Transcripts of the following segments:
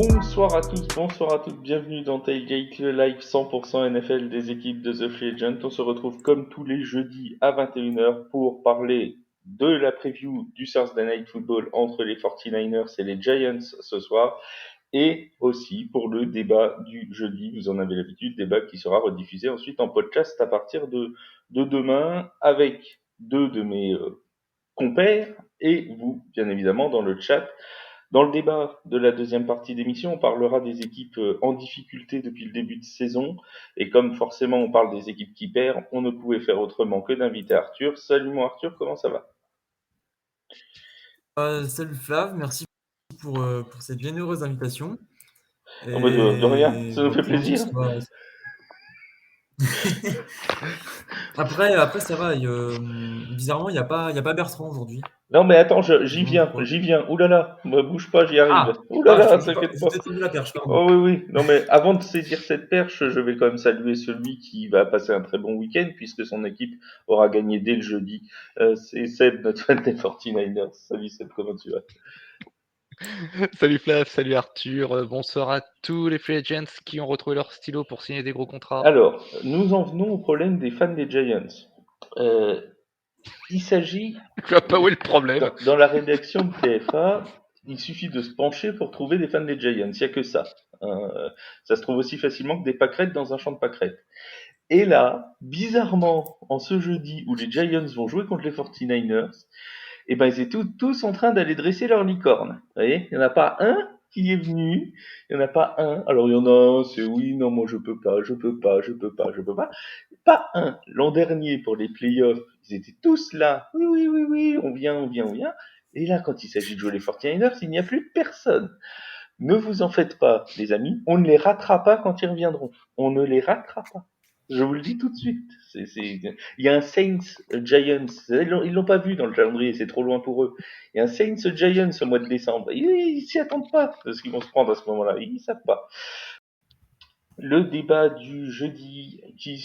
Bonsoir à tous, bonsoir à toutes, bienvenue dans Tailgate, le live 100% NFL des équipes de The Free Agent. On se retrouve comme tous les jeudis à 21h pour parler de la preview du Thursday Night Football entre les 49ers et les Giants ce soir. Et aussi pour le débat du jeudi, vous en avez l'habitude, débat qui sera rediffusé ensuite en podcast à partir de demain avec deux de mes compères et vous, bien évidemment, dans le chat. Dans le débat de la deuxième partie d'émission, on parlera des équipes en difficulté depuis le début de saison. Et comme forcément on parle des équipes qui perdent, on ne pouvait faire autrement que d'inviter Arthur. Salut mon Arthur, comment ça va? Salut Flav, merci pour cette généreuse invitation. Oh bah de rien, Et ça nous bah, fait pour l'instant, plaisir. ça va. Après, ça va. Bizarrement, il y a pas Bertrand aujourd'hui. Non mais attends, Je me j'y demande viens, pourquoi. j'y viens. Ouh là là, me bouge pas, j'y arrive. Ah, Ouh là là, t'inquiète je pas. t'ai tendu la perche, pardon. Oh oui, oui. Non mais avant de saisir cette perche, je vais quand même saluer celui qui va passer un très bon week-end puisque son équipe aura gagné dès le jeudi. C'est Seb, notre fan des 49ers. Salut Seb, comment tu vas? Salut Flav, salut Arthur, bonsoir à tous les free agents qui ont retrouvé leur stylo pour signer des gros contrats. Alors, nous en venons au problème des fans des Giants. Euh, il s'agit, Je vois pas où est le problème. dans la rédaction de TFA, il suffit de se pencher pour trouver des fans des Giants. Il n'y a que ça. Ça se trouve aussi facilement que des pâquerettes dans un champ de pâquerettes. Et là, bizarrement, en ce jeudi où les Giants vont jouer contre les 49ers, et ben ils étaient tous en train d'aller dresser leur licorne. Vous voyez, il n'y en a pas un qui est venu, il n'y en a pas un. Alors il y en a un, c'est oui, non, moi je peux pas, je peux pas, je peux pas, je peux pas. Pas un. L'an dernier pour les playoffs, ils étaient tous là. Oui, oui, oui, oui, on vient, on vient, on vient. Et là, quand il s'agit de jouer les 49ers, il n'y a plus personne. Ne vous en faites pas, les amis, on ne les ratera pas quand ils reviendront. On ne les ratera pas. Je vous le dis tout de suite. Il y a un Saints Giants. Ils l'ont pas vu dans le calendrier, c'est trop loin pour eux. Il y a un Saints Giants au mois de décembre. Ils s'y attendent pas de ce qu'ils vont se prendre à ce moment-là. Ils savent pas. Le débat du jeudi qui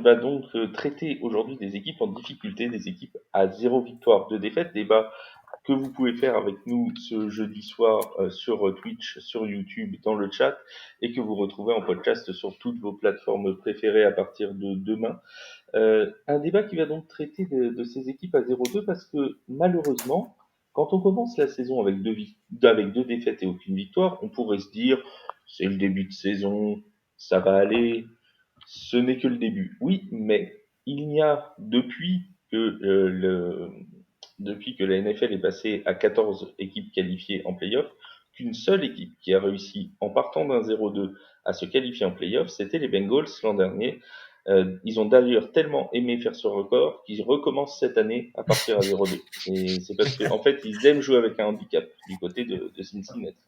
va donc traiter aujourd'hui des équipes en difficulté, des équipes à 0 victoire, 2 défaites. Débat que vous pouvez faire avec nous ce jeudi soir sur Twitch, sur YouTube, dans le chat, et que vous retrouvez en podcast sur toutes vos plateformes préférées à partir de demain. Un débat qui va donc traiter de ces équipes à 0-2 parce que malheureusement, quand on commence la saison avec deux défaites et aucune victoire, on pourrait se dire c'est le début de saison, ça va aller, ce n'est que le début. Oui, mais il n'y a depuis que la NFL est passée à 14 équipes qualifiées en playoff, qu'une seule équipe qui a réussi, en partant d'un 0-2, à se qualifier en playoff, c'était les Bengals l'an dernier. Ils ont d'ailleurs tellement aimé faire ce record qu'ils recommencent cette année à partir à 0-2. Et c'est parce qu'en fait, ils aiment jouer avec un handicap du côté de Cincinnati.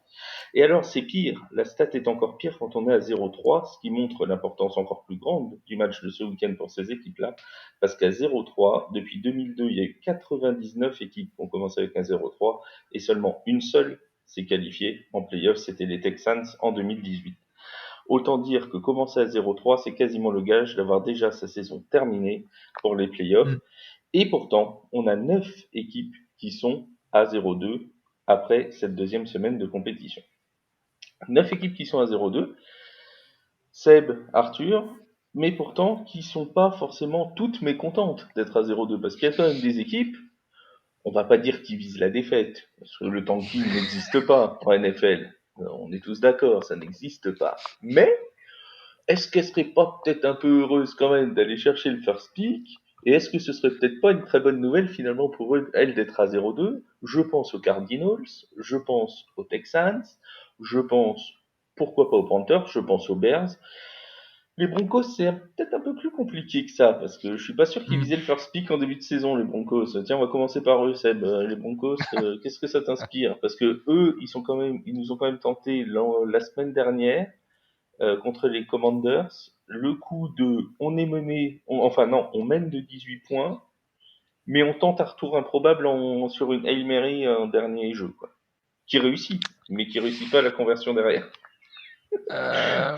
Et alors, c'est pire. La stat est encore pire quand on est à 0-3, ce qui montre l'importance encore plus grande du match de ce week-end pour ces équipes-là. Parce qu'à 0-3, depuis 2002, il y a eu 99 équipes qui ont commencé avec un 0-3 et seulement une seule s'est qualifiée en playoff, c'était les Texans en 2018. Autant dire que commencer à 0-3, c'est quasiment le gage d'avoir déjà sa saison terminée pour les playoffs. Mm. Et pourtant, on a 9 équipes qui sont à 0-2 après cette deuxième semaine de compétition. 9 équipes qui sont à 0-2, Seb, Arthur, mais pourtant qui sont pas forcément toutes mécontentes d'être à 0-2, parce qu'il y a quand même des équipes, on va pas dire qui visent la défaite, parce que le tanking n'existe pas en NFL. On est tous d'accord, ça n'existe pas. Mais est-ce qu'elle serait pas peut-être un peu heureuse quand même d'aller chercher le first pick? Et est-ce que ce serait peut-être pas une très bonne nouvelle finalement pour elle d'être à 0-2? Je pense aux Cardinals, je pense aux Texans, je pense pourquoi pas aux Panthers, je pense aux Bears. Les Broncos, c'est peut-être un peu plus compliqué que ça, parce que je suis pas sûr qu'ils Mm. visaient le first pick en début de saison, les Broncos. Tiens, on va commencer par eux, Seb. Les Broncos, qu'est-ce que ça t'inspire? Parce que eux, ils nous ont quand même tenté la semaine dernière contre les Commanders, le coup de on est mené, enfin non, on mène de 18 points, mais on tente un retour improbable sur une Hail Mary en dernier jeu, quoi. Qui réussit, mais qui réussit pas la conversion derrière. Euh,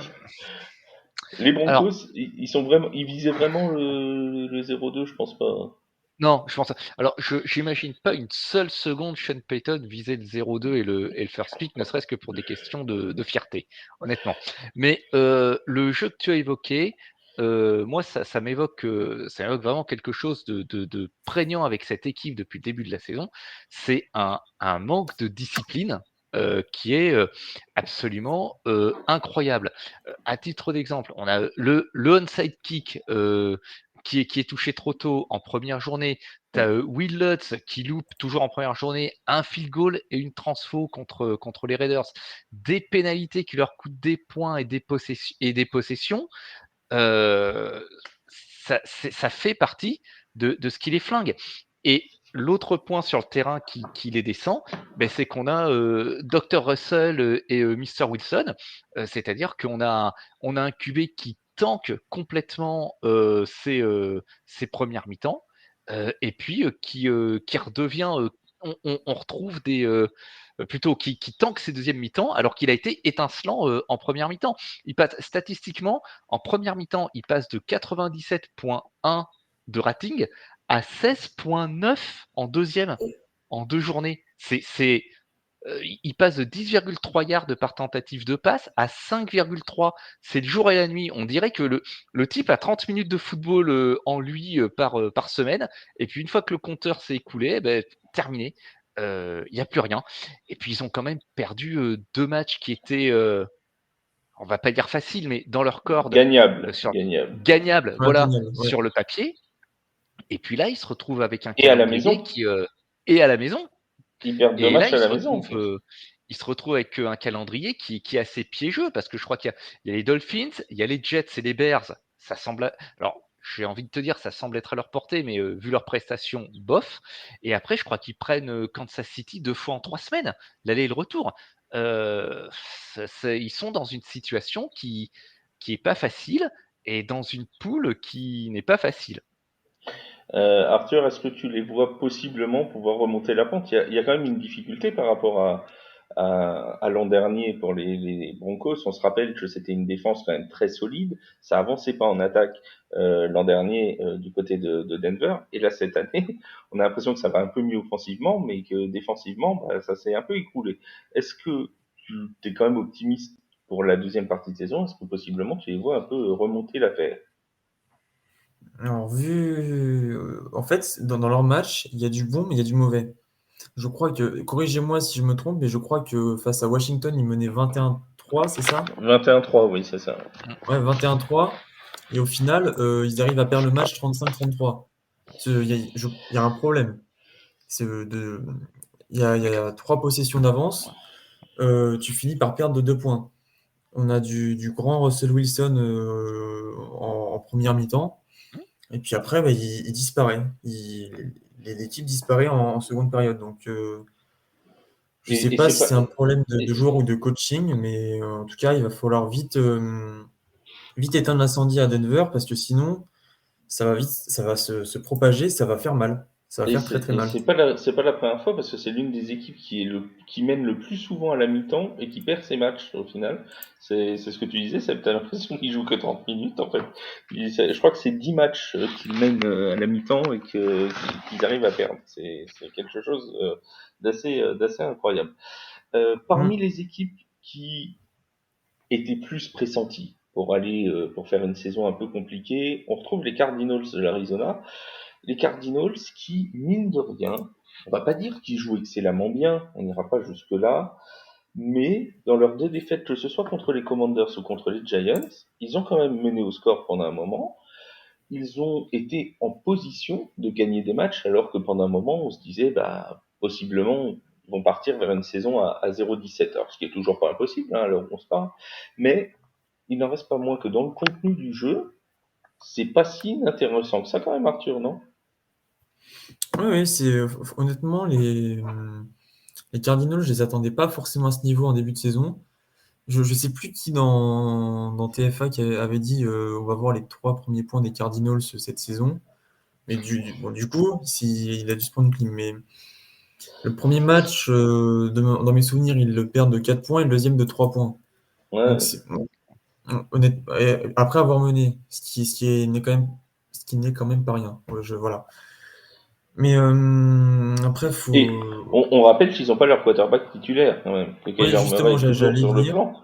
Les alors, Broncos, ils visaient vraiment le 0-2, je pense pas. Non, je pense. Alors, j'imagine pas une seule seconde Sean Payton viser le 0-2 et le first pick, ne serait-ce que pour des questions de fierté, honnêtement. Mais le jeu que tu as évoqué, moi, ça m'évoque vraiment quelque chose de prégnant avec cette équipe depuis le début de la saison. C'est un manque de discipline qui est absolument incroyable. À titre d'exemple, on a le onside kick qui est touché trop tôt en première journée. Tu as Will Lutz qui loupe toujours en première journée un field goal et une transfo contre les Raiders. Des pénalités qui leur coûtent des points et des possessions. Ça fait partie de ce qui les flingue. Et l'autre point sur le terrain qui les descend, c'est qu'on a Dr. Russell et Mr. Wilson, c'est-à-dire on a un QB qui tank complètement ses premières mi-temps, et puis qui redevient, on retrouve plutôt qui tank ses deuxièmes mi-temps alors qu'il a été étincelant en première mi-temps. Il passe statistiquement en première mi-temps, il passe de 97,1 de rating à 16,9 en deuxième en 2 journées. Il passe de 10,3 yards par tentative de passe à 5,3. C'est le jour et la nuit. On dirait que le type a 30 minutes de football en lui par semaine. Et puis une fois que le compteur s'est écoulé, terminé. Il n'y a plus rien. Et puis ils ont quand même perdu 2 matchs qui étaient, on va pas dire faciles, mais dans leur corde, Gagnable. gagnables, Ouais, voilà, génial, ouais. sur le papier. Et puis là, ils se retrouvent avec un Et à la calendrier maison. qui est à la maison. Ils perdent 2 Et là, matchs à la maison. il se retrouve avec un calendrier qui est assez piégeux parce que je crois il y a les Dolphins, il y a les Jets et les Bears. Ça semble. Alors, j'ai envie de te dire, ça semble être à leur portée, mais vu leurs prestations, bof. Et après, je crois qu'ils prennent Kansas City 2 fois en 3 semaines, l'aller et le retour. Ils sont dans une situation qui est pas facile et dans une poule qui n'est pas facile. Arthur, est-ce que tu les vois possiblement pouvoir remonter la pente? Il y a quand même une difficulté par rapport à l'an dernier pour les Broncos. On se rappelle que c'était une défense quand même très solide. Ça avançait pas en attaque l'an dernier du côté de Denver. Et là, cette année, on a l'impression que ça va un peu mieux offensivement, mais que défensivement, ça s'est un peu écroulé. Est-ce que tu es quand même optimiste pour la deuxième partie de saison? Est-ce que possiblement tu les vois un peu remonter l'affaire? Alors, en fait, dans leur match, il y a du bon, mais il y a du mauvais. Je crois que, corrigez-moi si je me trompe, mais je crois que face à Washington, ils menaient 21-3, c'est ça? 21-3, oui, c'est ça. Ouais, 21-3. Et au final, ils arrivent à perdre le match 35-33. Il y a un problème. Il y a 3 possessions d'avance. Tu finis par perdre de 2 points. On a du grand Russell Wilson en première mi-temps. Et puis après, il disparaît. L'équipe disparaît en seconde période. Donc, je ne sais Et pas c'est si pas. c'est un problème de et- joueur ou de coaching, mais en tout cas, il va falloir vite éteindre l'incendie à Denver parce que sinon, ça va se propager, ça va faire mal. Ça va Et faire très très c'est et mal. c'est pas la première fois parce que c'est l'une des équipes qui mène le plus souvent à la mi-temps et qui perd ses matchs au final. C'est ce que tu disais, t'as l'impression qu'ils jouent que 30 minutes en fait. Je crois que c'est 10 matchs qu'ils mènent à la mi-temps et qu'ils arrivent à perdre. C'est quelque chose d'assez incroyable. Parmi Mm. les équipes qui étaient plus pressenties pour faire une saison un peu compliquée, on retrouve les Cardinals de l'Arizona. Les Cardinals qui, mine de rien, on va pas dire qu'ils jouent excellemment bien, on n'ira pas jusque-là, mais dans leurs 2 défaites, que ce soit contre les Commanders ou contre les Giants, ils ont quand même mené au score pendant un moment. Ils ont été en position de gagner des matchs, alors que pendant un moment, on se disait, possiblement, ils vont partir vers une saison à 0-17. Alors, ce qui est toujours pas impossible, hein, à l'heure où on se parle. Mais il n'en reste pas moins que dans le contenu du jeu, c'est pas si inintéressant que ça quand même, Arthur, non? Oui, oui, honnêtement, les Cardinals, je les attendais pas forcément à ce niveau en début de saison. Je ne sais plus qui dans TF1 qui avait dit on va voir les 3 premiers points des Cardinals cette saison. Mais bon, du coup, il a dû se prendre une clim. Mais le premier match, dans mes souvenirs, ils le perdent de 4 points et le deuxième de 3 points. Donc, Ouais. après avoir mené, ce qui n'est quand même pas rien. Voilà. Mais après, Et faut. on rappelle qu'ils n'ont pas leur quarterback titulaire, quand même, que Oui, Kyler Murray justement, est toujours j'allais y sur le venir. plan.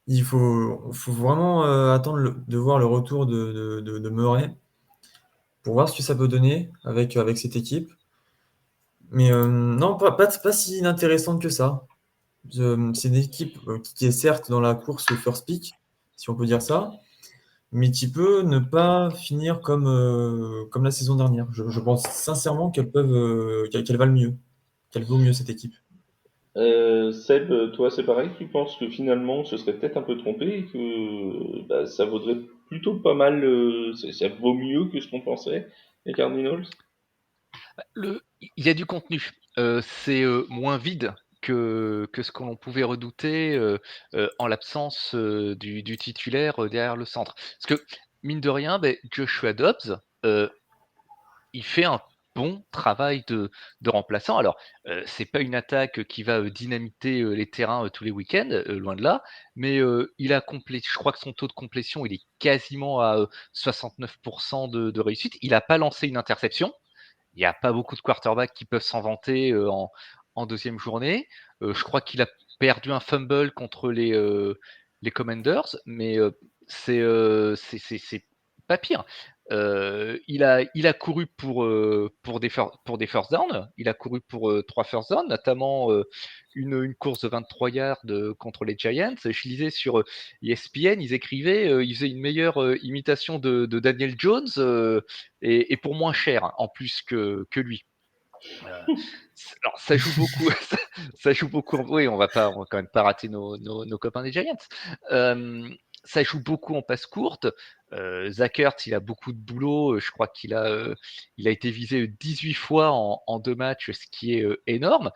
Il faut vraiment attendre de voir le retour de Murray pour voir ce que ça peut donner avec cette équipe. Mais non, pas si inintéressante que ça. C'est une équipe qui est certes dans la course au first pick, si on peut dire ça, mais qui peut ne pas finir comme la saison dernière. Je pense sincèrement qu'elle va le mieux, qu'elle vaut mieux cette équipe. Seb, toi, c'est pareil, tu penses que finalement, on se serait peut-être un peu trompé et que bah, ça vaudrait plutôt pas mal, ça vaut mieux que ce qu'on pensait, les Cardinals? Il y a du contenu. C'est moins vide que ce que l'on pouvait redouter en l'absence du titulaire derrière le centre. Parce que, mine de rien, Joshua Dobbs, il fait un bon travail de remplaçant. Alors, c'est pas une attaque qui va dynamiter les terrains tous les week-ends, loin de là, mais je crois que son taux de complétion, il est quasiment à 69% de réussite. Il n'a pas lancé une interception. Il n'y a pas beaucoup de quarterbacks qui peuvent s'en vanter en deuxième journée. Je crois qu'il a perdu un fumble contre les Commanders, mais c'est pas pire. Il a couru pour des first downs. Il a couru pour 3 first downs, notamment une course de 23 yards contre les Giants. Je lisais sur ESPN, ils écrivaient, ils faisaient une meilleure imitation de Daniel Jones et pour moins cher en plus que lui. Euh, alors ça joue beaucoup, ça joue beaucoup. Oui, on va quand même pas rater nos copains des Giants. Euh, Ça joue beaucoup en passe courte. Zach Ertz, il a beaucoup de boulot. Je crois il a été visé 18 fois en 2 matchs, ce qui est énorme.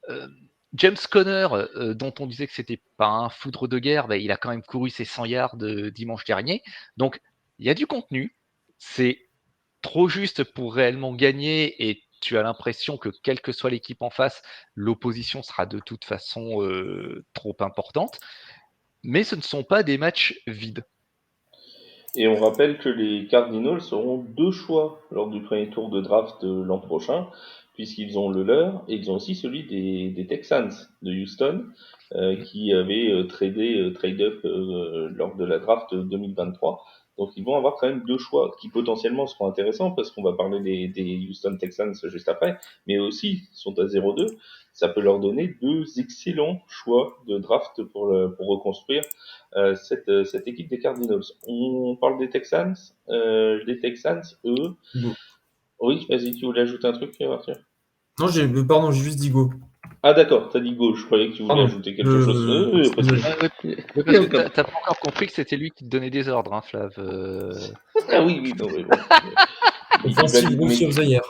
Euh, James Conner, dont on disait que c'était pas un foudre de guerre, il a quand même couru ses 100 yards dimanche dernier. Donc il y a du contenu. C'est trop juste pour réellement gagner et tu as l'impression que quelle que soit l'équipe en face, l'opposition sera de toute façon trop importante. Mais ce ne sont pas des matchs vides. Et on rappelle que les Cardinals auront 2 choix lors du premier tour de draft de l'an prochain, puisqu'ils ont le leur et ils ont aussi celui des Texans de Houston, qui avaient trade up lors de la draft 2023. Donc ils vont avoir quand même 2 choix qui potentiellement seront intéressants parce qu'on va parler des Houston Texans juste après, mais aussi sont à 0-2. Ça peut leur donner 2 excellents choix de draft pour reconstruire cette équipe des Cardinals. On parle des Texans. Les Texans, eux. Go. Oui, vas-y, tu voulais ajouter un truc, Arthur? Non, pardon, j'ai juste dit go. Ah, d'accord, t'as dit gauche. Je croyais que tu voulais Pardon. ajouter quelque chose. Je suis Pas de désolé. souci. Ouais, ouais, Il y parce a que aucun- t'as pas encore compris que c'était lui qui te donnait des ordres, hein, Flav. Ah oui, oui, non, mais bon. Il Offensive valide Rookie mes, of the Year.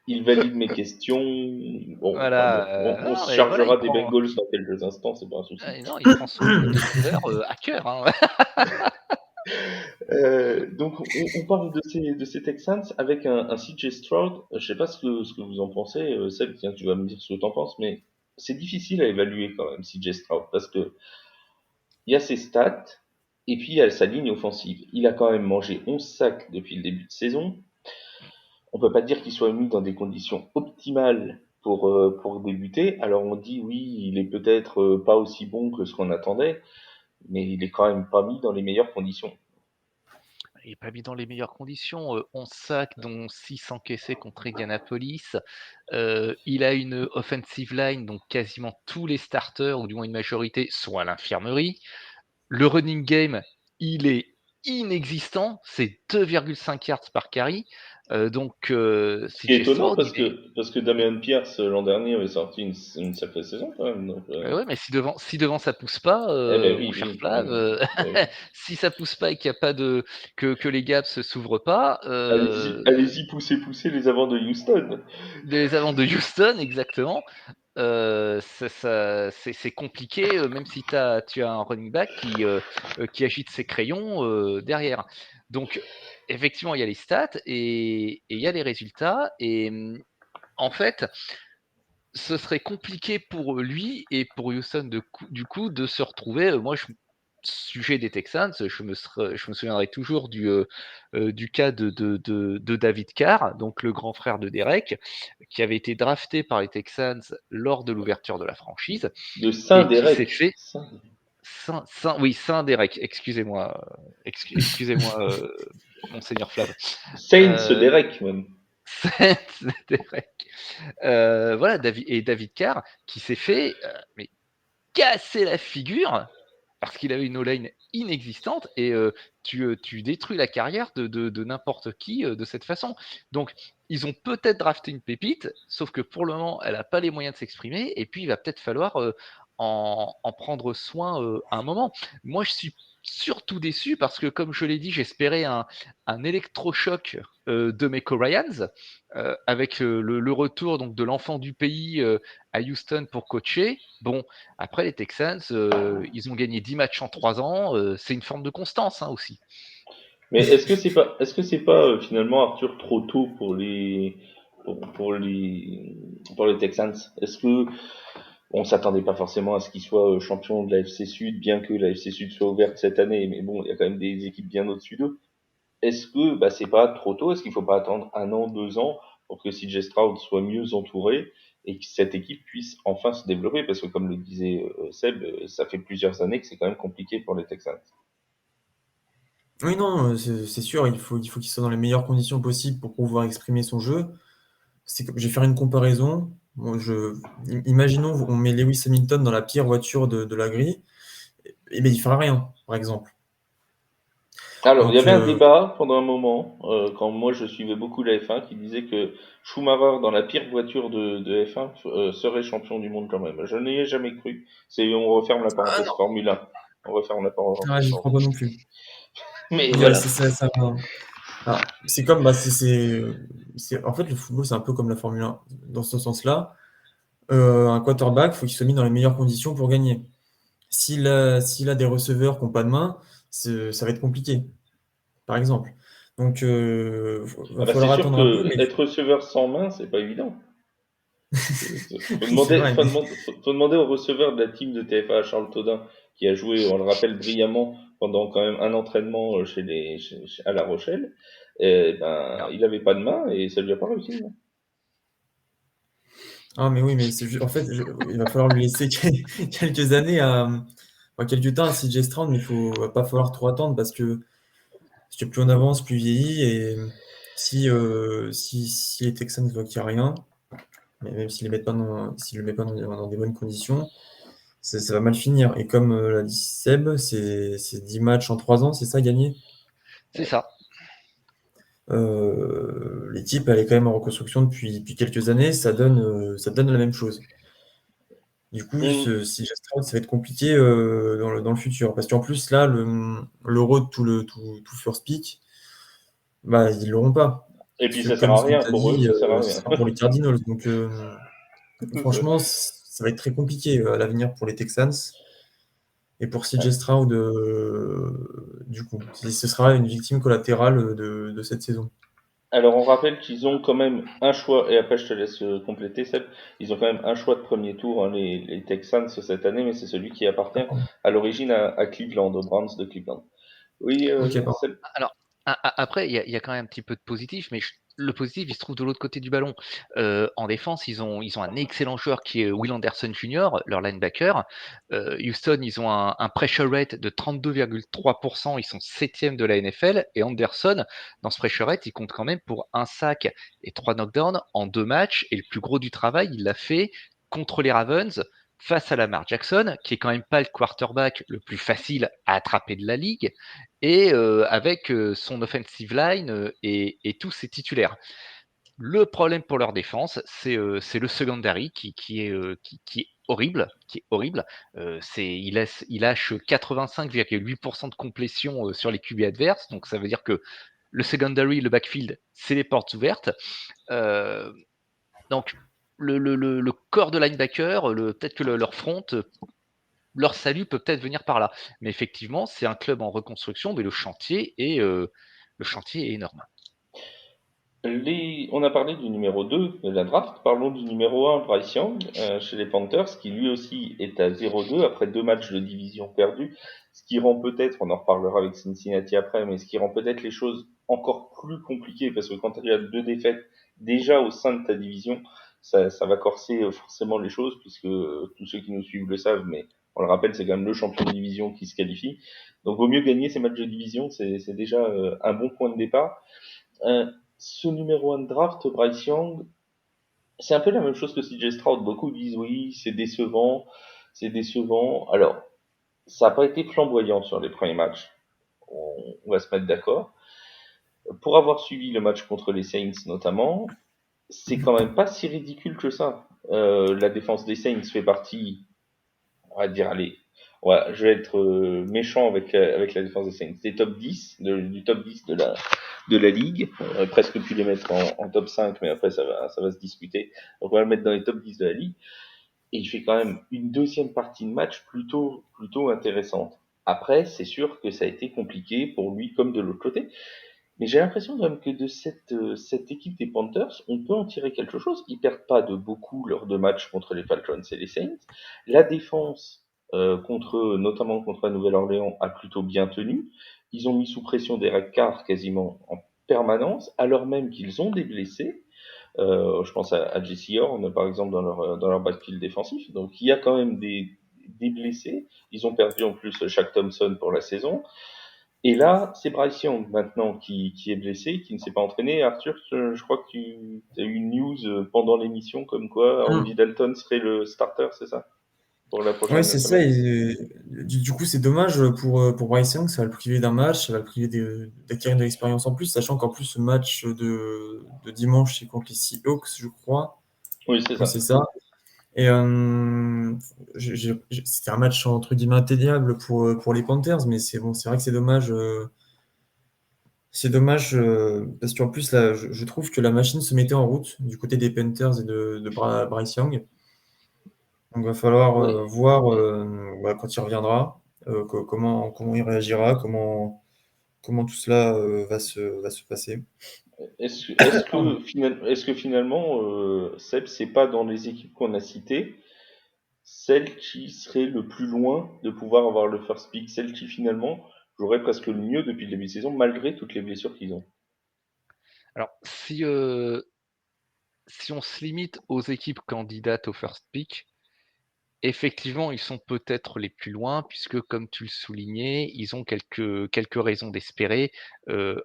il valide mes questions. Bon, enfin bon, Voilà. on Non, se mais voilà, chargera des Bengals dans quelques instants, c'est pas un souci. non, il prend son club de couleur à cœur. Hein. Donc on parle de ces Texans avec un CJ Stroud. Je sais pas ce que vous en pensez, Seb, tiens, tu vas me dire ce que tu en penses, mais c'est difficile à évaluer quand même CJ Stroud parce que il y a ses stats et puis il y a sa ligne offensive. Il a quand même mangé 11 sacs depuis le début de saison. On peut pas dire qu'il soit mis dans des conditions optimales pour débuter. Alors on dit oui, il est peut-être pas aussi bon que ce qu'on attendait, mais il est quand même pas mis dans les meilleures conditions. Il n'est pas mis dans les meilleures conditions. 11 sacs, dont 6 encaissés contre Indianapolis. Il a une offensive line, donc quasiment tous les starters, ou du moins une majorité, sont à l'infirmerie. Le running game, il est inexistant. C'est 2,5 yards par carry. Donc, Ce qui est CJ étonnant Stroud, parce que Damian Pierce l'an dernier avait sorti une sacrée saison quand même. Donc, ouais, mais si devant ça pousse pas, eh ben mon oui, cher oui, Flav, eh oui. si ça pousse pas et qu'il y a pas que les gaps se s'ouvrent pas, Allez-y, allez-y, poussez les avants de Houston. les avants de Houston, exactement. C'est compliqué, même si tu as un running back qui agite ses crayons derrière. Donc, effectivement, il y a les stats et il y a les résultats. Et en fait, ce serait compliqué pour lui et pour Houston du coup de se retrouver. Moi, sujet des Texans, je me souviendrai toujours du cas de David Carr, donc le grand frère de Derek, qui avait été drafté par les Texans lors de l'ouverture de la franchise De et qui s'est Saint-Derek. fait Saint-Derek, excusez-moi, Monseigneur Flav. Saints Derek, même. Saint-Derek. Voilà, David Carr qui s'est fait mais casser la figure parce qu'il avait une O-line inexistante et tu détruis la carrière de n'importe qui de cette façon. Donc, ils ont peut-être drafté une pépite, sauf que pour le moment, elle n'a pas les moyens de s'exprimer et puis il va peut-être falloir en prendre soin à un moment. Moi, je suis surtout déçu parce que, comme je l'ai dit, j'espérais un électrochoc de Meco Ryans avec le retour donc, de l'enfant du pays à Houston pour coacher. Bon, après les Texans, ils ont gagné 10 matchs en 3 ans. C'est une forme de constance aussi. Mais est-ce que c'est pas finalement Arthur trop tôt pour les Texans? Est-ce que on s'attendait pas forcément à ce qu'ils soient champions de la FC Sud, bien que la FC Sud soit ouverte cette année, mais bon, il y a quand même des équipes bien au-dessus d'eux. Est-ce que c'est pas trop tôt? Est-ce qu'il faut pas attendre 1 an, 2 ans pour que CJ Stroud soit mieux entouré et que cette équipe puisse enfin se développer? Parce que comme le disait Seb, ça fait plusieurs années que c'est quand même compliqué pour les Texans. Oui, non, c'est sûr, il faut qu'il soit dans les meilleures conditions possibles pour pouvoir exprimer son jeu. Je vais faire une comparaison. Bon, imaginons, on met Lewis Hamilton dans la pire voiture de la grille, et ben il fera rien, par exemple. Alors, il y Donc, avait un débat pendant un moment, quand moi je suivais beaucoup la F1, qui disait que Schumacher, dans la pire voiture de F1, serait champion du monde quand même. Je n'y ai jamais cru. On referme la ah parenthèse non, Formule 1. On referme la ah, parenthèse j'y crois Formule pas non plus. 1. Mais Ouais, voilà. c'est comme, en fait, le football, c'est un peu comme la Formule 1. Dans ce sens-là, un quarterback, faut qu'il soit mis dans les meilleures conditions pour gagner. S'il a des receveurs qui n'ont pas de main, ça va être compliqué, par exemple. Donc, Ah va bah, c'est falloir sûr attendre un peu, que mais être receveur sans main, c'est pas évident. Faut oui, c'est demander, vrai. faut demander, faut demander au receveur de la team de TFA, Charles Todin, qui a joué, on le rappelle brillamment, pendant quand même un entraînement à La Rochelle. Et il avait pas de main et ça lui a pas réussi. Hein. Ah, mais oui, mais en fait, il va falloir lui laisser quelques années enfin, quelques temps à CJ Stroud, mais va pas falloir trop attendre parce que plus on avance, plus il vieillit. Et si les Texans voient qu'il n'y a rien, mais même s'ils le mettent pas dans des bonnes conditions, ça va mal finir. Et comme l'a dit Seb, c'est 10 matchs en 3 ans, c'est ça, gagné? C'est ça. L'équipe, elle est quand même en reconstruction depuis quelques années, ça donne la même chose. Du coup, Hum. si Stroud, ça va être compliqué dans le futur. Parce qu'en plus, là, l'euro de tout first pick, bah, ils l'auront pas. Et puis Puisque, ça sert comme à ce que rien tu as pour eux, dit, ça sert à ce rien. sera pour les Cardinals. Donc, franchement, ça va être très compliqué à l'avenir pour les Texans. Et pour CJ Stroud, du coup, ce sera une victime collatérale de cette saison. Alors on rappelle qu'ils ont quand même un choix, et après je te laisse compléter Seb, ils ont quand même un choix de premier tour, hein, les Texans cette année, mais c'est celui qui appartient à l'origine à Cleveland, aux Browns de Cleveland. Oui, Ok, pardon. Seb. Alors, après, il y a quand même un petit peu de positif, mais le positif, il se trouve de l'autre côté du ballon. En défense, ils ont un excellent joueur qui est Will Anderson Jr., leur linebacker. Houston, ils ont un pressure rate de 32,3%, ils sont 7e de la NFL. Et Anderson, dans ce pressure rate, il compte quand même pour un sac et 3 knockdowns en 2 matchs. Et le plus gros du travail, il l'a fait contre les Ravens face à Lamar Jackson, qui est quand même pas le quarterback le plus facile à attraper de la ligue et avec son offensive line et tous ses titulaires. Le problème pour leur défense, c'est le secondary qui est horrible, il lâche 85,8% de complétion sur les QB adverses, donc ça veut dire que le secondary, le backfield, c'est les portes ouvertes. Donc le corps de linebacker, peut-être que leur front, leur salut peut peut-être venir par là. Mais effectivement, c'est un club en reconstruction, mais le chantier est énorme. On a parlé du numéro 2 de la draft, parlons du numéro 1, Bryce Young, chez les Panthers, qui lui aussi est à 0-2 après 2 matchs de division perdus, ce qui rend peut-être, on en reparlera avec Cincinnati après, mais ce qui rend peut-être les choses encore plus compliquées, parce que quand tu as 2 défaites déjà au sein de ta division, ça va corser forcément les choses, puisque tous ceux qui nous suivent le savent, mais on le rappelle, c'est quand même le champion de division qui se qualifie. Donc vaut mieux gagner ces matchs de division, c'est déjà un bon point de départ. Euh, Ce numéro 1 de draft, Bryce Young, c'est un peu la même chose que CJ Stroud. Beaucoup disent oui, c'est décevant, c'est décevant. Alors, ça n'a pas été flamboyant sur les premiers matchs. On va se mettre d'accord. Pour avoir suivi le match contre les Saints notamment, c'est quand même pas si ridicule que ça. La défense des Saints fait partie, on va dire, allez, ouais, je vais être méchant avec la défense des Saints. Des top 10, du top 10 de la ligue. On aurait presque pu les mettre en top 5, mais après ça va se discuter. Donc on va le mettre dans les top 10 de la ligue. Et il fait quand même une deuxième partie de match plutôt intéressante. Après, c'est sûr que ça a été compliqué pour lui comme de l'autre côté. Mais j'ai l'impression quand même que de cette équipe des Panthers, on peut en tirer quelque chose. Ils perdent pas de beaucoup lors de matchs contre les Falcons et les Saints. La défense, notamment contre la Nouvelle-Orléans, a plutôt bien tenu. Ils ont mis sous pression Derek Carr quasiment en permanence, alors même qu'ils ont des blessés. Je pense à Jesse Horn, par exemple, dans leur backfield défensif. Donc il y a quand même des blessés. Ils ont perdu en plus Shaq Thompson pour la saison. Et là, c'est Bryce Young maintenant qui est blessé, qui ne s'est pas entraîné. Arthur, je crois que tu as eu une news pendant l'émission comme quoi Andy Dalton serait le starter, c'est ça? Pour la Ouais, prochaine c'est ça. semaine. Et, du coup, c'est dommage pour Bryce Young. Ça va le priver d'un match, ça va le priver d'acquérir de l'expérience en plus, sachant qu'en plus, ce match de dimanche, c'est contre les Seahawks, je crois. Oui, c'est Oui, ça. c'est ça. Et c'était un match entre guillemets atteignable pour les Panthers, mais c'est bon, c'est vrai que c'est dommage. C'est dommage parce qu'en plus, là, je trouve que la machine se mettait en route du côté des Panthers et de Bryce Young. Donc, il va falloir Oui. voir voilà, quand il reviendra, comment il réagira, comment tout cela va se passer. Est-ce que finalement, Seb, c'est pas dans les équipes qu'on a citées, celle qui serait le plus loin de pouvoir avoir le first pick, celle qui finalement jouerait presque le mieux depuis le début de saison, malgré toutes les blessures qu'ils ont? Alors, si on se limite aux équipes candidates au first pick, effectivement, ils sont peut-être les plus loin, puisque comme tu le soulignais, ils ont quelques raisons d'espérer,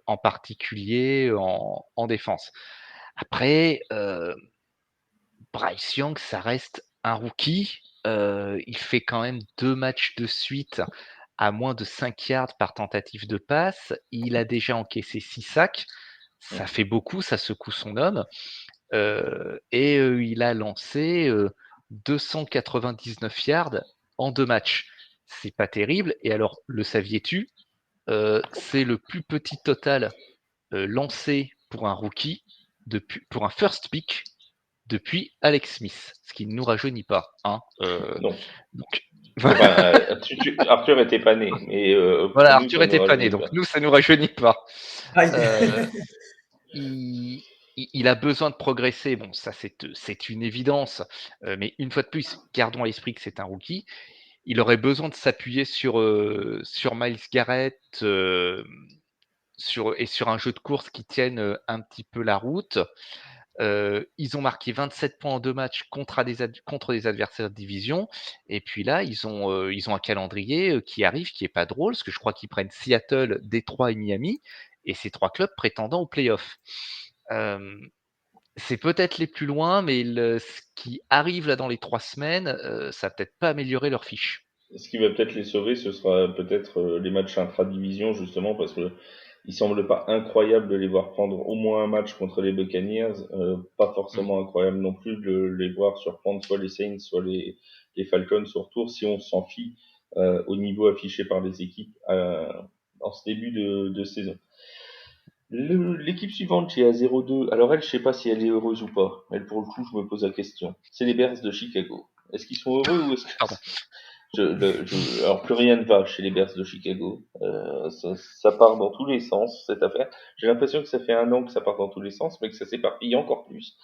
en particulier en défense. Après, Bryce Young, ça reste un rookie. Il fait quand même 2 matchs de suite à moins de 5 yards par tentative de passe. Il a déjà encaissé 6 sacs. Ça fait beaucoup, ça secoue son homme. Il a lancé 299 yards en 2 matchs. C'est pas terrible. Et alors, le saviez-tu? C'est le plus petit total lancé pour un rookie, pour un first pick, depuis Alex Smith, ce qui ne nous rajeunit pas. Hein. Non. Donc, Enfin, Arthur était pas né, mais pour voilà, nous, Arthur ça ne nous était pas né, rajeunit donc pas. nous, ça ne nous rajeunit pas. Aïe. Euh, il, il a besoin de progresser. Bon, ça, c'est une évidence. Mais une fois de plus, gardons à l'esprit que c'est un rookie. Il aurait besoin de s'appuyer sur Myles Garrett et sur un jeu de course qui tienne un petit peu la route. Ils ont marqué 27 points en 2 matchs contre des adversaires de division. Et puis là, ils ont un calendrier qui arrive, qui est pas drôle, parce que je crois qu'ils prennent Seattle, Détroit et Miami, et ces 3 clubs prétendant aux playoffs. C'est peut-être les plus loin, mais ce qui arrive là dans les 3 semaines, ça va peut-être pas améliorer leur fiche. Ce qui va peut-être les sauver, ce sera peut-être les matchs intra-division, justement, parce que il semble pas incroyable de les voir prendre au moins un match contre les Buccaneers, pas Mm. forcément incroyable non plus de les voir surprendre soit les Saints, soit les Falcons au retour, si on s'en fie au niveau affiché par les équipes en ce début de saison. L'équipe suivante qui est à 0-2, alors elle, je sais pas si elle est heureuse ou pas. Elle, pour le coup, je me pose la question. C'est les Bears de Chicago. Est-ce qu'ils sont heureux ou est-ce que Pardon. Alors plus rien ne va chez les Bears de Chicago. Ça part dans tous les sens cette affaire. J'ai l'impression que ça fait un an que ça part dans tous les sens, mais que ça s'éparpille encore plus.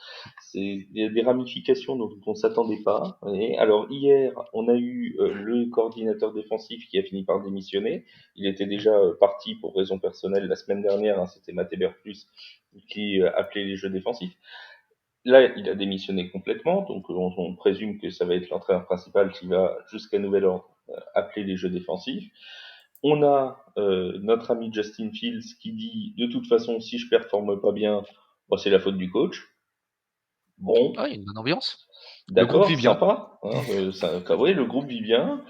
Il y a des ramifications dont on ne s'attendait pas. Et alors hier, on a eu le coordinateur défensif qui a fini par démissionner. Il était déjà parti pour raison personnelle la semaine dernière. Hein, c'était Matt Eberflus qui appelait les jeux défensifs. Là, il a démissionné complètement, donc on présume que ça va être l'entraîneur principal qui va, jusqu'à nouvel ordre, appeler les jeux défensifs. On a notre ami Justin Fields qui dit, de toute façon, si je performe pas bien, bon, c'est la faute du coach. Bon, Ah, il y a une bonne ambiance. Le groupe d'accord, vit bien. sympa. Hein, oui, le groupe vit bien.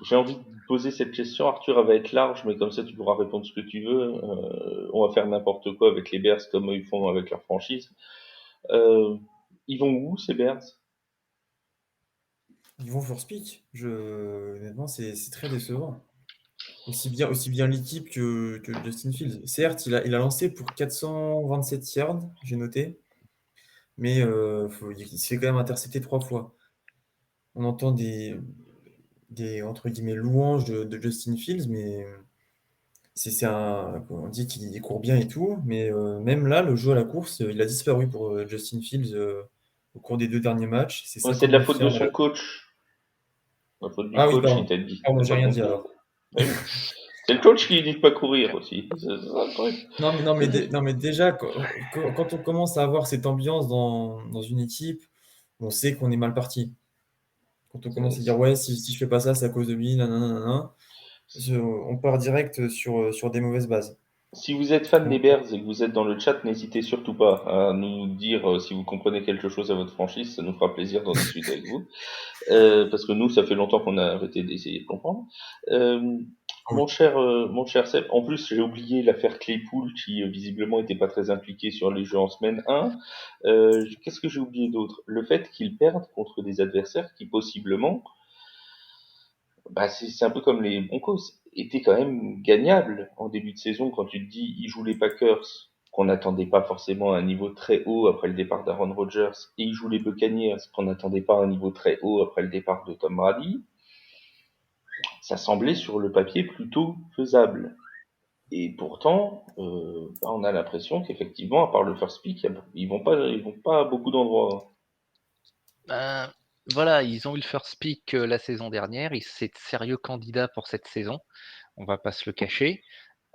J'ai envie de poser cette question, Arthur, elle va être large, mais comme ça tu pourras répondre ce que tu veux. On va faire n'importe quoi avec les Bears comme ils font avec leur franchise. Euh, Ils vont où ces Bears? Ils vont first pick. Honnêtement, c'est très décevant. Aussi bien l'équipe que Justin Fields. Certes, il a lancé pour 427 yards, j'ai noté, mais il s'est quand même intercepté 3 fois. On entend des entre guillemets louanges de Justin Fields, mais on dit qu'il court bien et tout, mais même là, le jeu à la course, il a disparu pour Justin Fields au cours des 2 derniers matchs. C'est Ouais, c'est de la 59 faute de yards. son coach. La faute du Ah oui, coach, il pardon. t'a dit. Pardon, T'as j'ai pas rien dit compris. alors. Oui. C'est le coach qui dit de pas courir aussi. C'est ça le truc. Non, mais déjà, quand on commence à avoir cette ambiance dans une équipe, on sait qu'on est mal parti. Quand on commence à dire, ouais, si je fais pas ça, c'est à cause de lui, nanana, nanana, on part direct sur des mauvaises bases. Si vous êtes fan des Donc, Bears et que vous êtes dans le chat, n'hésitez surtout pas à nous dire si vous comprenez quelque chose à votre franchise. Ça nous fera plaisir d'en discuter avec vous. Parce que nous, ça fait longtemps qu'on a arrêté d'essayer de comprendre. Euh, oui. Mon cher Seb, en plus, j'ai oublié l'affaire Claypool qui visiblement n'était pas très impliqué sur les jeux en semaine 1. Qu'est-ce que j'ai oublié d'autre? Le fait qu'ils perdent contre des adversaires qui possiblement, bah c'est un peu comme les Broncos, étaient quand même gagnables en début de saison quand tu te dis ils jouent les Packers qu'on n'attendait pas forcément à un niveau très haut après le départ d'Aaron Rodgers et ils jouent les Buccaneers qu'on n'attendait pas à un niveau très haut après le départ de Tom Brady. Ça semblait sur le papier plutôt faisable. Et pourtant, on a l'impression qu'effectivement, à part le first pick, ils vont pas à beaucoup d'endroits. Ben, voilà, ils ont eu le first pick la saison dernière. C'est de sérieux candidats pour cette saison. On va pas se le cacher.